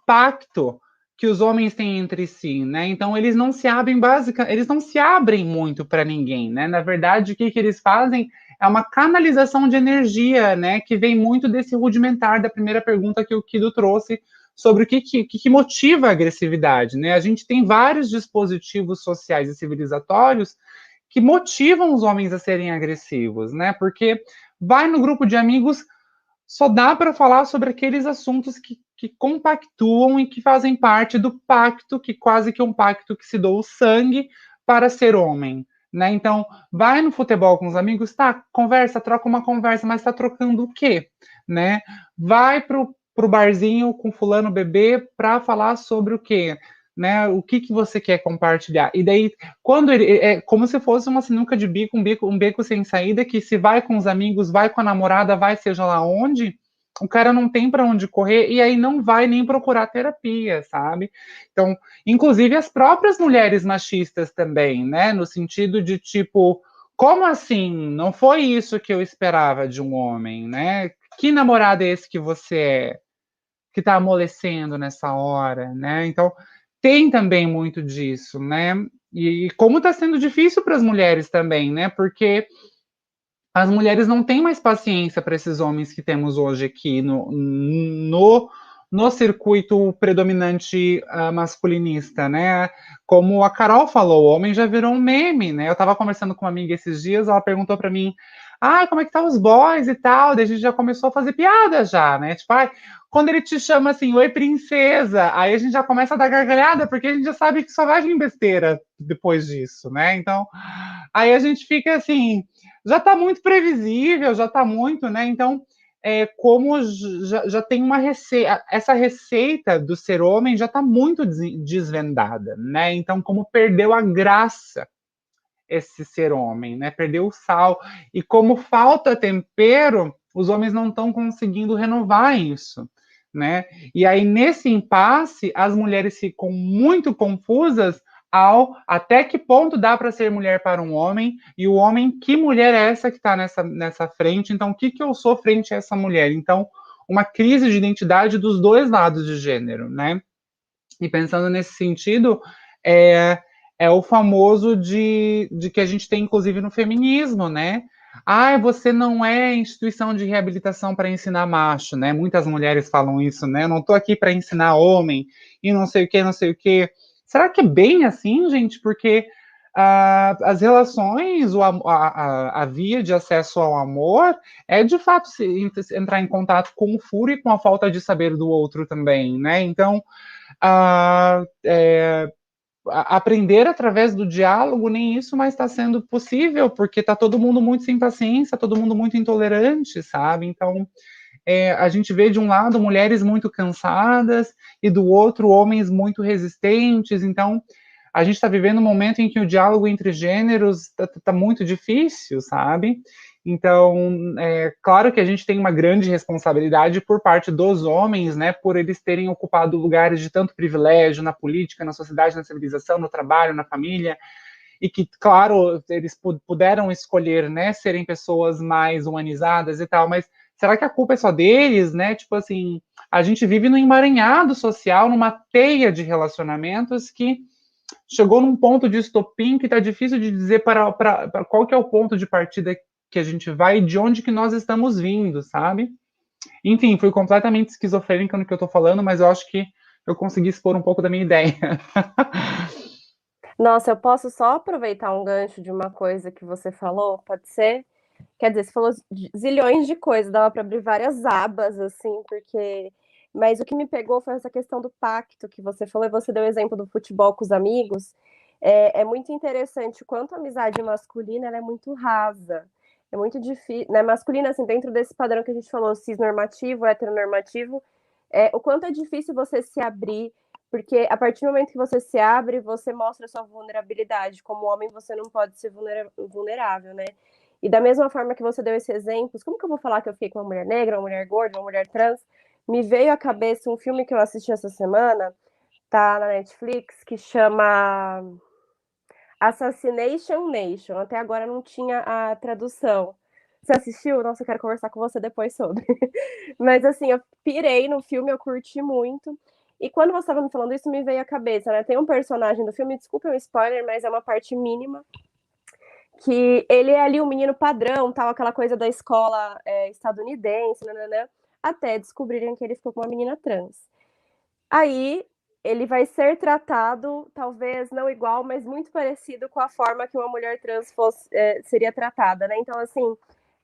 pacto que os homens têm entre si, né? Então eles não se abrem eles não se abrem muito para ninguém, né? Na verdade, o que eles fazem é uma canalização de energia, né? Que vem muito desse rudimentar da primeira pergunta que o Kido trouxe sobre o que motiva a agressividade, né? A gente tem vários dispositivos sociais e civilizatórios que motivam os homens a serem agressivos, né? Porque vai no grupo de amigos, só dá para falar sobre aqueles assuntos que compactuam e que fazem parte do pacto, que quase que um pacto que se doa o sangue para ser homem. Né? Então, vai no futebol com os amigos, tá, conversa, troca uma conversa, mas tá trocando o quê? Né? Vai pro barzinho com fulano bebê para falar sobre o quê? Né? O que você quer compartilhar? E daí, quando ele é como se fosse uma sinuca de bico, um beco sem saída, que se vai com os amigos, vai com a namorada, vai seja lá onde, o cara não tem para onde correr e aí não vai nem procurar terapia, sabe? Então, inclusive as próprias mulheres machistas também, né? No sentido de tipo, como assim? Não foi isso que eu esperava de um homem, né? Que namorado é esse que você é? Que tá amolecendo nessa hora, né? Então, tem também muito disso, né? E como está sendo difícil para as mulheres também, né? Porque as mulheres não têm mais paciência para esses homens que temos hoje aqui no circuito predominante masculinista, né? Como a Carol falou, o homem já virou um meme, né? Eu estava conversando com uma amiga esses dias, ela perguntou para mim, como é que tá os boys e tal? Daí a gente já começou a fazer piada já, né? Tipo, quando ele te chama assim, oi princesa, aí a gente já começa a dar gargalhada, porque a gente já sabe que só vai vir besteira depois disso, né? Então, aí a gente fica assim, já está muito previsível, já está muito, né? Então, como já tem uma receita, essa receita do ser homem já está muito desvendada, né? Então, como perdeu a graça esse ser homem, né? Perdeu o sal. E como falta tempero, os homens não estão conseguindo renovar isso, né? E aí, nesse impasse, as mulheres ficam muito confusas ao até que ponto dá para ser mulher para um homem, e o homem, que mulher é essa que está nessa frente? Então, o que eu sou frente a essa mulher? Então, uma crise de identidade dos dois lados de gênero, né? E pensando nesse sentido, é o famoso de que a gente tem, inclusive, no feminismo, né? Você não é instituição de reabilitação para ensinar macho, né? Muitas mulheres falam isso, né? Eu não estou aqui para ensinar homem e não sei o que, não sei o que. Será que é bem assim, gente? Porque as relações, a via de acesso ao amor é, de fato, entrar em contato com o fúrio e com a falta de saber do outro também, né? Então, aprender através do diálogo, nem isso mais está sendo possível, porque está todo mundo muito sem paciência, todo mundo muito intolerante, sabe? Então, a gente vê de um lado mulheres muito cansadas e do outro homens muito resistentes. Então, a gente está vivendo um momento em que o diálogo entre gêneros está muito difícil, sabe? Então, claro que a gente tem uma grande responsabilidade por parte dos homens, né, por eles terem ocupado lugares de tanto privilégio na política, na sociedade, na civilização, no trabalho, na família, e que, claro, eles puderam escolher, né, serem pessoas mais humanizadas e tal, mas será que a culpa é só deles, né? Tipo assim, a gente vive num emaranhado social, numa teia de relacionamentos que chegou num ponto de estopim que está difícil de dizer para qual que é o ponto de partida que a gente vai e de onde que nós estamos vindo, sabe? Enfim, fui completamente esquizofrênica no que eu estou falando, mas eu acho que eu consegui expor um pouco da minha ideia. Nossa, eu posso só aproveitar um gancho de uma coisa que você falou? Pode ser? Quer dizer, você falou zilhões de coisas, dava para abrir várias abas, assim, porque. Mas o que me pegou foi essa questão do pacto que você falou, e você deu o exemplo do futebol com os amigos. É muito interessante o quanto a amizade masculina ela é muito rasa. é muito difícil, né, masculina, assim, dentro desse padrão que a gente falou, cisnormativo, heteronormativo, o quanto é difícil você se abrir, porque a partir do momento que você se abre, você mostra sua vulnerabilidade. Como homem, você não pode ser vulnerável, né? E da mesma forma que você deu esses exemplos, como que eu vou falar que eu fiquei com uma mulher negra, uma mulher gorda, uma mulher trans? Me veio à cabeça um filme que eu assisti essa semana, tá na Netflix, que chama Assassination Nation. Até agora não tinha a tradução. Você assistiu? Nossa, eu quero conversar com você depois sobre. Mas assim, eu pirei no filme, eu curti muito. E quando você estava me falando isso, me veio à cabeça, né? Tem um personagem do filme, desculpa o spoiler, mas é uma parte mínima, que ele é ali um menino padrão, tal, aquela coisa da escola estadunidense, né, até descobrirem que ele ficou com uma menina trans. Aí ele vai ser tratado, talvez não igual, mas muito parecido com a forma que uma mulher trans seria tratada, né? Então, assim,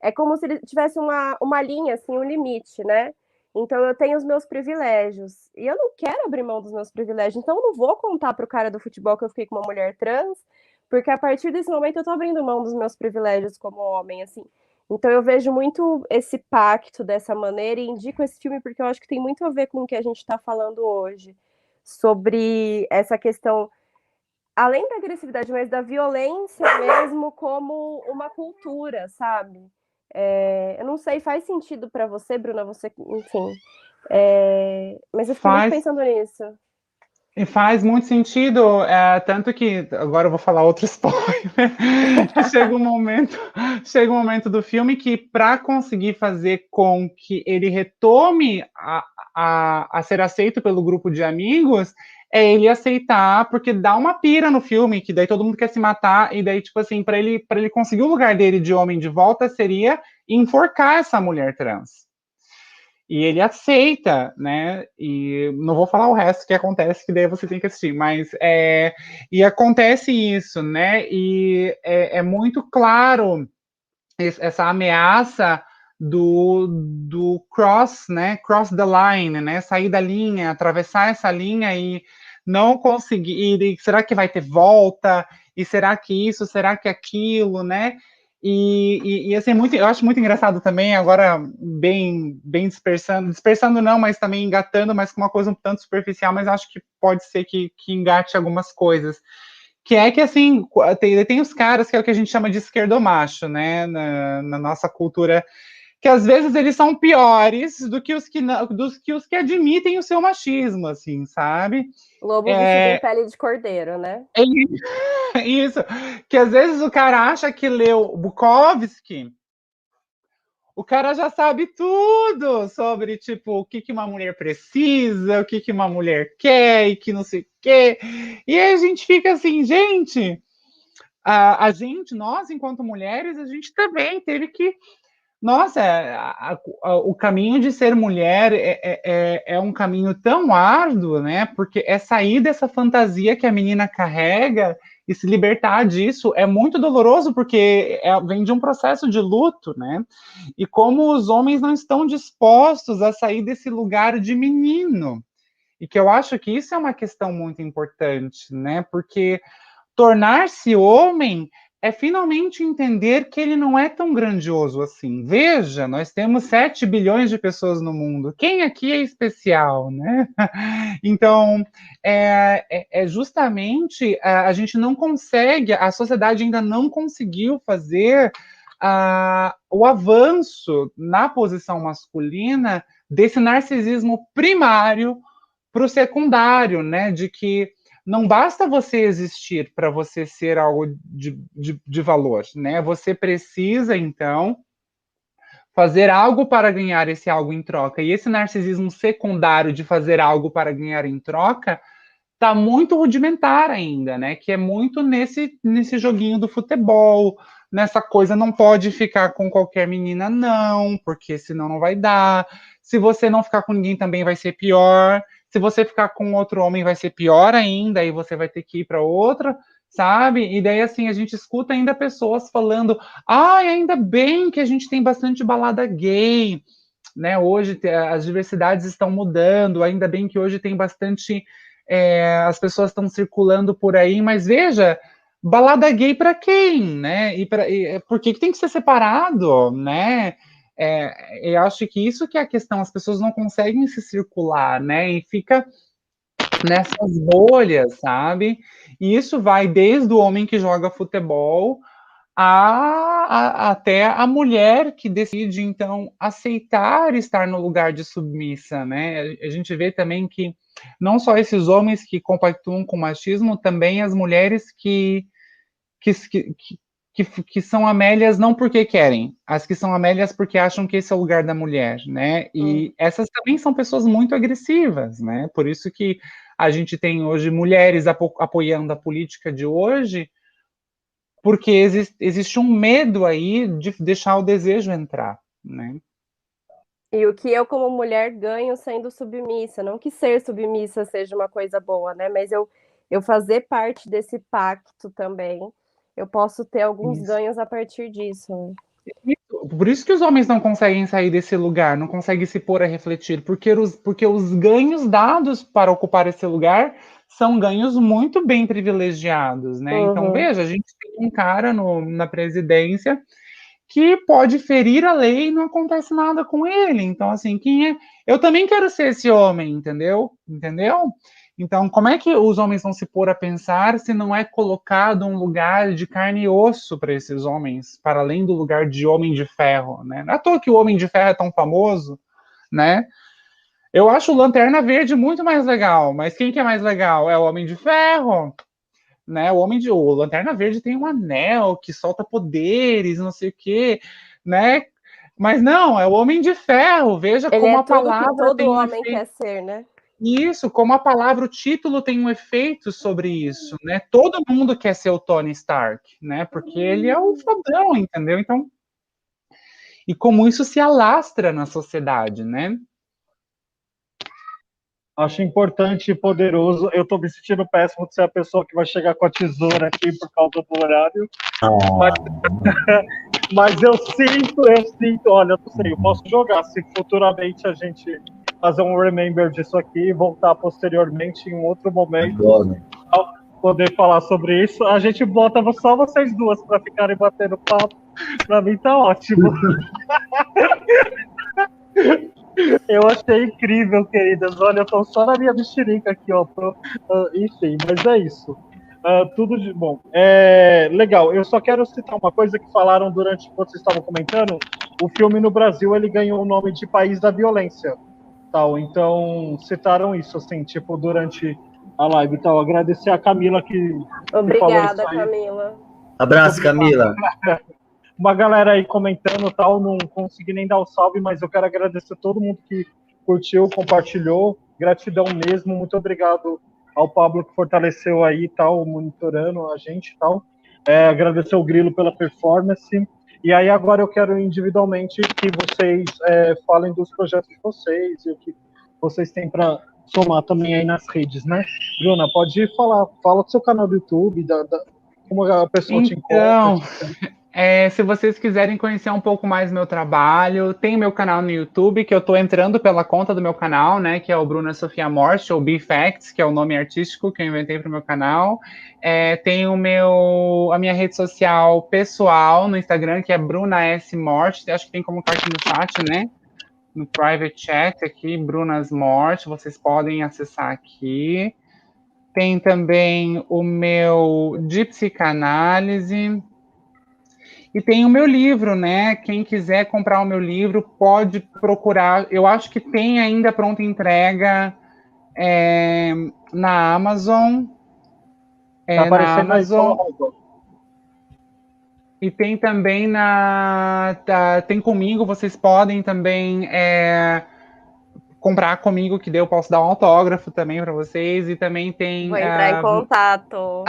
é como se ele tivesse uma linha, assim, um limite, né? Então, eu tenho os meus privilégios, e eu não quero abrir mão dos meus privilégios, então eu não vou contar pro cara do futebol que eu fiquei com uma mulher trans, porque a partir desse momento eu tô abrindo mão dos meus privilégios como homem, assim. Então eu vejo muito esse pacto dessa maneira e indico esse filme porque eu acho que tem muito a ver com o que a gente está falando hoje, sobre essa questão, além da agressividade, mas da violência mesmo como uma cultura, sabe? Eu não sei, faz sentido para você, Bruna? Você, enfim. Mas eu fiquei muito Faz. pensando nisso. E faz muito sentido, tanto que agora eu vou falar outro spoiler. Chega um momento do filme que, para conseguir fazer com que ele retome a ser aceito pelo grupo de amigos, é ele aceitar, porque dá uma pira no filme, que daí todo mundo quer se matar, e daí, tipo assim, para ele conseguir o lugar dele de homem de volta, seria enforcar essa mulher trans. E ele aceita, né? E não vou falar o resto que acontece, que daí você tem que assistir, mas e acontece isso, né? E é muito claro essa ameaça do cross, né? Cross the line, né? Sair da linha, atravessar essa linha e não conseguir. E será que vai ter volta? E será que isso? Será que aquilo, né? E assim, eu acho muito engraçado também, agora bem dispersando não, mas também engatando, mas com uma coisa um tanto superficial, mas acho que pode ser que engate algumas coisas. Que é que, assim, tem os caras que é o que a gente chama de esquerdomacho, né, na nossa cultura, que às vezes eles são piores do que os que admitem o seu machismo, assim, sabe? Lobo vestido em pele de cordeiro, né? Isso, que às vezes o cara acha que leu Bukowski, o cara já sabe tudo sobre, tipo, o que uma mulher precisa, o que uma mulher quer e que não sei o quê. E aí a gente fica assim, gente, nós, enquanto mulheres, a gente também teve que. Nossa, o caminho de ser mulher é um caminho tão árduo, né? Porque é sair dessa fantasia que a menina carrega e se libertar disso é muito doloroso, porque vem de um processo de luto, né? E como os homens não estão dispostos a sair desse lugar de menino. E que eu acho que isso é uma questão muito importante, né? Porque tornar-se homem é finalmente entender que ele não é tão grandioso assim. Veja, nós temos 7 bilhões de pessoas no mundo. Quem aqui é especial, né? Então, justamente a gente não consegue, a sociedade ainda não conseguiu fazer o avanço na posição masculina desse narcisismo primário para o secundário, né? De que não basta você existir para você ser algo de valor, né? Você precisa, então, fazer algo para ganhar esse algo em troca. E esse narcisismo secundário de fazer algo para ganhar em troca está muito rudimentar ainda, né? Que é muito nesse joguinho do futebol, nessa coisa, não pode ficar com qualquer menina, não, porque senão não vai dar. Se você não ficar com ninguém também vai ser pior. Se você ficar com outro homem vai ser pior ainda, aí você vai ter que ir para outra, sabe? E daí, assim, a gente escuta ainda pessoas falando, ainda bem que a gente tem bastante balada gay, né? Hoje as diversidades estão mudando, ainda bem que hoje tem bastante... as pessoas estão circulando por aí, mas veja, balada gay para quem, né? Por que tem que ser separado, né? Eu acho que isso que é a questão, as pessoas não conseguem se circular, né? E fica nessas bolhas, sabe? E isso vai desde o homem que joga futebol até a mulher que decide, então, aceitar estar no lugar de submissa, né? A gente vê também que não só esses homens que compactuam com o machismo, também as mulheres que, que, que são Amélias não porque querem, as que são Amélias porque acham que esse é o lugar da mulher, né? E essas também são pessoas muito agressivas, né? Por isso que a gente tem hoje mulheres apoiando a política de hoje, porque existe um medo aí de deixar o desejo entrar, né? E o que eu, como mulher, ganho sendo submissa. Não que ser submissa seja uma coisa boa, né? Mas eu fazer parte desse pacto também, eu posso ter alguns ganhos a partir disso. Por isso que os homens não conseguem sair desse lugar, não conseguem se pôr a refletir, porque os ganhos dados para ocupar esse lugar são ganhos muito bem privilegiados, né? Então, veja, a gente tem um cara na presidência que pode ferir a lei e não acontece nada com ele. Então, assim, quem é? Eu também quero ser esse homem, entendeu? Entendeu? Então, como é que os homens vão se pôr a pensar se não é colocado um lugar de carne e osso para esses homens, para além do lugar de homem de ferro, né? Não é à toa que o Homem de Ferro é tão famoso, né? Eu acho o Lanterna Verde muito mais legal, mas quem que é mais legal? É o Homem de Ferro, né? O Lanterna Verde tem um anel que solta poderes, não sei o quê, né? Mas não, é o Homem de Ferro. Veja Ele como é a tudo palavra que todo tem um homem efeito. quer ser, né? Isso, como a palavra, o título tem um efeito sobre isso, né? Todo mundo quer ser o Tony Stark, né? Porque ele é o fodão, entendeu? Então, e como isso se alastra na sociedade, né? Acho importante e poderoso. Eu tô me sentindo péssimo de ser a pessoa que vai chegar com a tesoura aqui por causa do horário. Mas eu sinto, olha, eu não sei, eu posso jogar se futuramente a gente fazer um remember disso aqui e voltar posteriormente em um outro momento, poder falar sobre isso. A gente bota só vocês duas para ficarem batendo papo. Para mim tá ótimo. Eu achei incrível, queridas. Olha, eu tô só na minha mexerica aqui, ó. Enfim, mas é isso. Tudo de bom. Legal. Eu só quero citar uma coisa que falaram durante quando vocês estavam comentando. O filme no Brasil ele ganhou o nome de País da Violência, tal. Então citaram isso, assim, tipo durante a live, tal. Agradecer a Camila que Obrigada, falou isso aí. Camila. Abraço, Camila. Uma galera aí comentando tal, não consegui nem dar o salve, mas eu quero agradecer a todo mundo que curtiu, compartilhou, gratidão mesmo, muito obrigado ao Pablo que fortaleceu aí tal, monitorando a gente tal, agradecer o Grilo pela performance, e aí agora eu quero individualmente que vocês falem dos projetos de vocês e o que vocês têm para somar também aí nas redes, né? Bruna, pode falar, fala do seu canal do YouTube, como a pessoa te encontra. Se vocês quiserem conhecer um pouco mais do meu trabalho, tem meu canal no YouTube, que eu estou entrando pela conta do meu canal, né, que é o Bruna Sofia Morte, ou B-Facts, que é o nome artístico que eu inventei para o meu canal. Tem a minha rede social pessoal no Instagram, que é Bruna S. Morte, acho que tem como colocar aqui no chat, né, no private chat aqui, Brunas Morte, vocês podem acessar aqui. Tem também o meu de psicanálise. E tem o meu livro, né? Quem quiser comprar o meu livro pode procurar. Eu acho que tem ainda pronta entrega na Amazon. Tá aparecendo na Amazon. Aí, e tem também tem comigo, vocês podem também comprar comigo, que daí eu posso dar um autógrafo também para vocês. E também tem. Vou entrar em contato.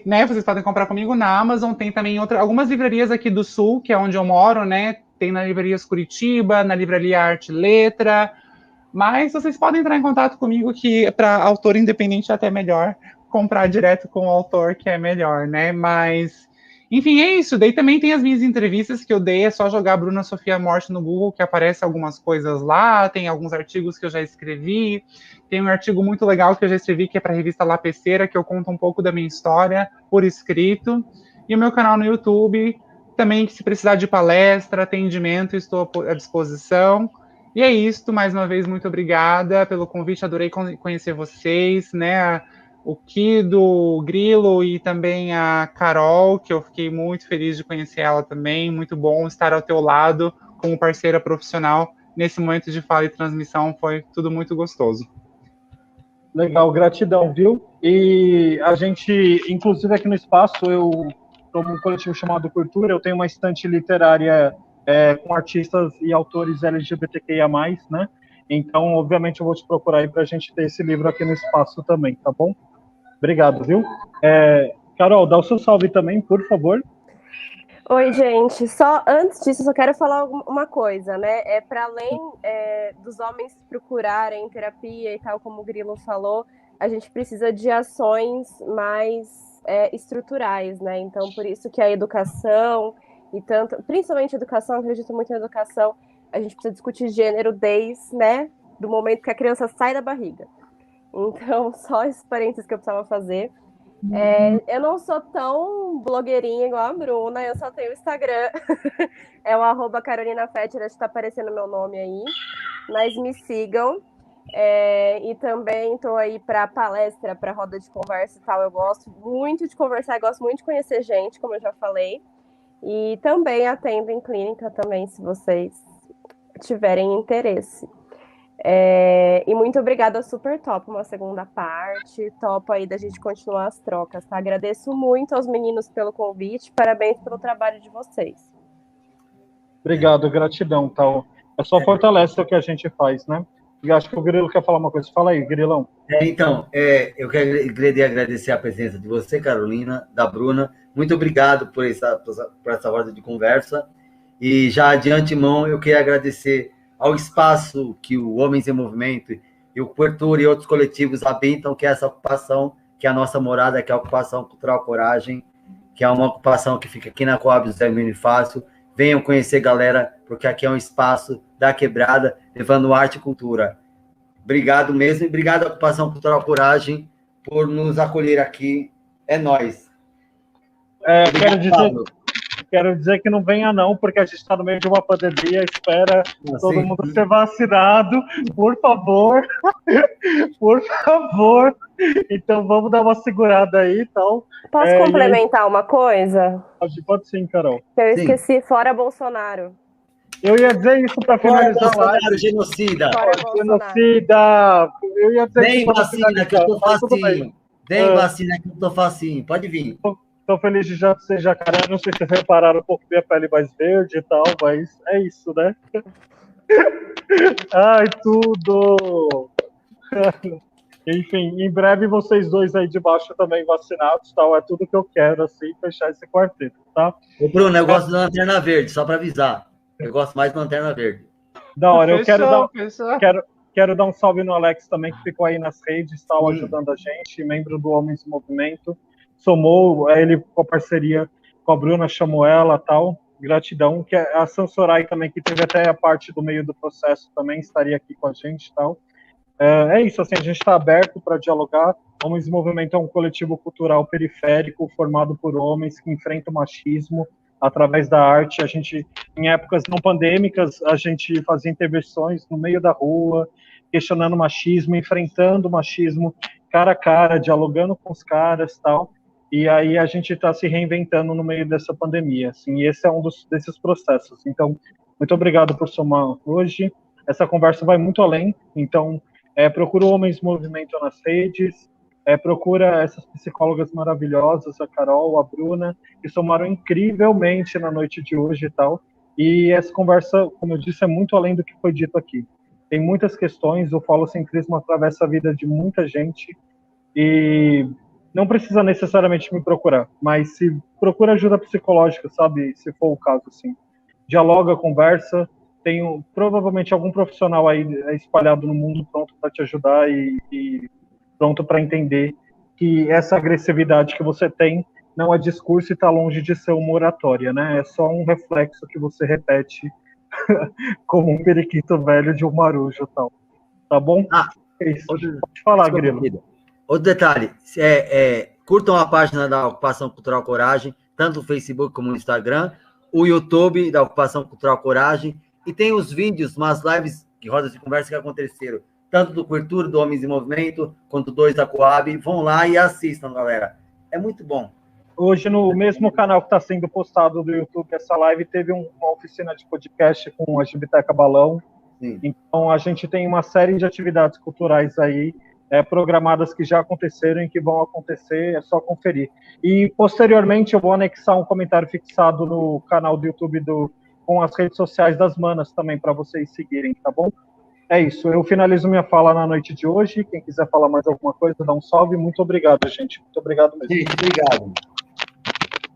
Né? Vocês podem comprar comigo na Amazon. Tem também algumas livrarias aqui do Sul, que é onde eu moro, né? Tem na Livraria Curitiba, na Livraria Arte e Letra. Mas vocês podem entrar em contato comigo, que para autor independente é até melhor comprar direto com o autor, que é melhor, né? Mas, Enfim, é isso. Daí também tem as minhas entrevistas que eu dei, é só jogar Bruna Sofia Morte no Google que aparece algumas coisas lá, tem alguns artigos que eu já escrevi, tem um artigo muito legal que eu já escrevi que é para a revista La Peceira, que eu conto um pouco da minha história por escrito, e o meu canal no YouTube também, que se precisar de palestra, atendimento, estou à disposição. E é isso, mais uma vez, muito obrigada pelo convite, adorei conhecer vocês, né, o Kido, o Grilo e também a Carol, que eu fiquei muito feliz de conhecer ela também, muito bom estar ao teu lado como parceira profissional nesse momento de fala e transmissão, foi tudo muito gostoso. Legal, gratidão, viu? E a gente, inclusive aqui no espaço, eu estou num coletivo chamado Cultura, eu tenho uma estante literária com artistas e autores LGBTQIA+, né? Então, obviamente, eu vou te procurar aí para a gente ter esse livro aqui no espaço também, tá bom? Obrigado, viu? Carol, dá o seu salve também, por favor. Oi, gente. Só antes disso, só quero falar uma coisa, né? Para além dos homens procurarem terapia e tal, como o Grilo falou, a gente precisa de ações mais estruturais, né? Então, por isso que a educação e tanto, principalmente a educação, acredito muito na educação, a gente precisa discutir gênero desde, né, do momento que a criança sai da barriga. Então, só esses parênteses que eu precisava fazer. Eu não sou tão blogueirinha igual a Bruna, eu só tenho Instagram. É o @CarolinaFetcher, acho que tá aparecendo meu nome aí. Mas me sigam. E também estou aí para palestra, para roda de conversa e tal. Eu gosto muito de conversar, gosto muito de conhecer gente, como eu já falei. E também atendo em clínica também, se vocês tiverem interesse. E muito obrigada, super top, uma segunda parte, top aí da gente continuar as trocas, tá? Agradeço muito aos meninos pelo convite, parabéns pelo trabalho de vocês. Obrigado, gratidão, tal. Só fortalece o que a gente faz, né? E acho que o Grilo quer falar uma coisa. Fala aí, Grilão. Então, eu queria agradecer a presença de você, Carolina, da Bruna. Muito obrigado por essa roda de conversa. E já de antemão, eu queria agradecer ao espaço que o Homens em Movimento e o Cultura e outros coletivos habitam, que é essa ocupação, que é a nossa morada, que é a Ocupação Cultural Coragem, que é uma ocupação que fica aqui na Coab José Bonifácio. Venham conhecer, galera, porque aqui é um espaço da quebrada, levando arte e cultura. Obrigado mesmo, e obrigado à Ocupação Cultural Coragem por nos acolher aqui. É nóis. Quero dizer que não venha não, porque a gente está no meio de uma pandemia, espera todo mundo ser vacinado, por favor, por favor. Então vamos dar uma segurada aí, então. Posso complementar uma coisa? Pode sim, Carol. Eu esqueci, fora Bolsonaro. Eu ia dizer isso para finalizar a live. Genocida. Genocida. Eu ia dizer Vem vacina, que eu tô facinho. Vem vacina, que eu tô facinho. Pode vir. Estou feliz de já ser jacaré. Não sei se vocês repararam um pouco minha pele mais verde e tal, mas é isso, né? Ai, tudo! Enfim, em breve vocês dois aí de baixo também vacinados, tal. É tudo que eu quero, assim, fechar esse quarteto, tá? Ô, Bruno, eu gosto da Lanterna Verde, só para avisar. Eu gosto mais da Lanterna Verde. Da hora, eu quero dar um salve no Alex também, que ficou aí nas redes, tal, ajudando a gente, membro do Homens em Movimento. Somou ele com a parceria com a Bruna, chamou ela, tal, gratidão, que a Sansorai também, que teve até a parte do meio do processo também, estaria aqui com a gente, tal. É isso, assim, a gente está aberto para dialogar. Homens em Movimento é um coletivo cultural periférico, formado por homens que enfrentam o machismo através da arte. A gente, em épocas não pandêmicas, a gente fazia intervenções no meio da rua, questionando o machismo, enfrentando o machismo cara a cara, dialogando com os caras, tal. E aí a gente está se reinventando no meio dessa pandemia, assim, e esse é um desses processos. Então, muito obrigado por somar hoje. Essa conversa vai muito além, então procura o Homens Movimento nas redes, procura essas psicólogas maravilhosas, a Carol, a Bruna, que somaram incrivelmente na noite de hoje e tal. E essa conversa, como eu disse, é muito além do que foi dito aqui. Tem muitas questões, o falocentrismo atravessa a vida de muita gente e não precisa necessariamente me procurar, mas se procura ajuda psicológica, sabe, se for o caso, assim. Dialoga, conversa, tem provavelmente algum profissional aí espalhado no mundo pronto para te ajudar e pronto para entender que essa agressividade que você tem não é discurso e está longe de ser uma oratória, né? É só um reflexo que você repete como um periquito velho de um marujo, tal. Tá bom? É isso. Pode falar, Grilo. Outro detalhe, curtam a página da Ocupação Cultural Coragem, tanto no Facebook como no Instagram, o YouTube da Ocupação Cultural Coragem, e tem os vídeos, umas lives de rodas de conversa que aconteceram, tanto do Cultura, do Homens em Movimento, quanto dois da Coab. Vão lá e assistam, galera. É muito bom. Hoje, no mesmo canal que está sendo postado do YouTube, essa live teve uma oficina de podcast com a Gibiteca Balão. Sim. Então, a gente tem uma série de atividades culturais aí, programadas que já aconteceram e que vão acontecer, é só conferir. E, posteriormente, eu vou anexar um comentário fixado no canal do YouTube com as redes sociais das Manas também, para vocês seguirem, tá bom? É isso, eu finalizo minha fala na noite de hoje. Quem quiser falar mais alguma coisa, dá um salve. Muito obrigado, gente. Muito obrigado mesmo. Gente, obrigado.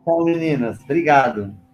Tchau, meninas. Obrigado.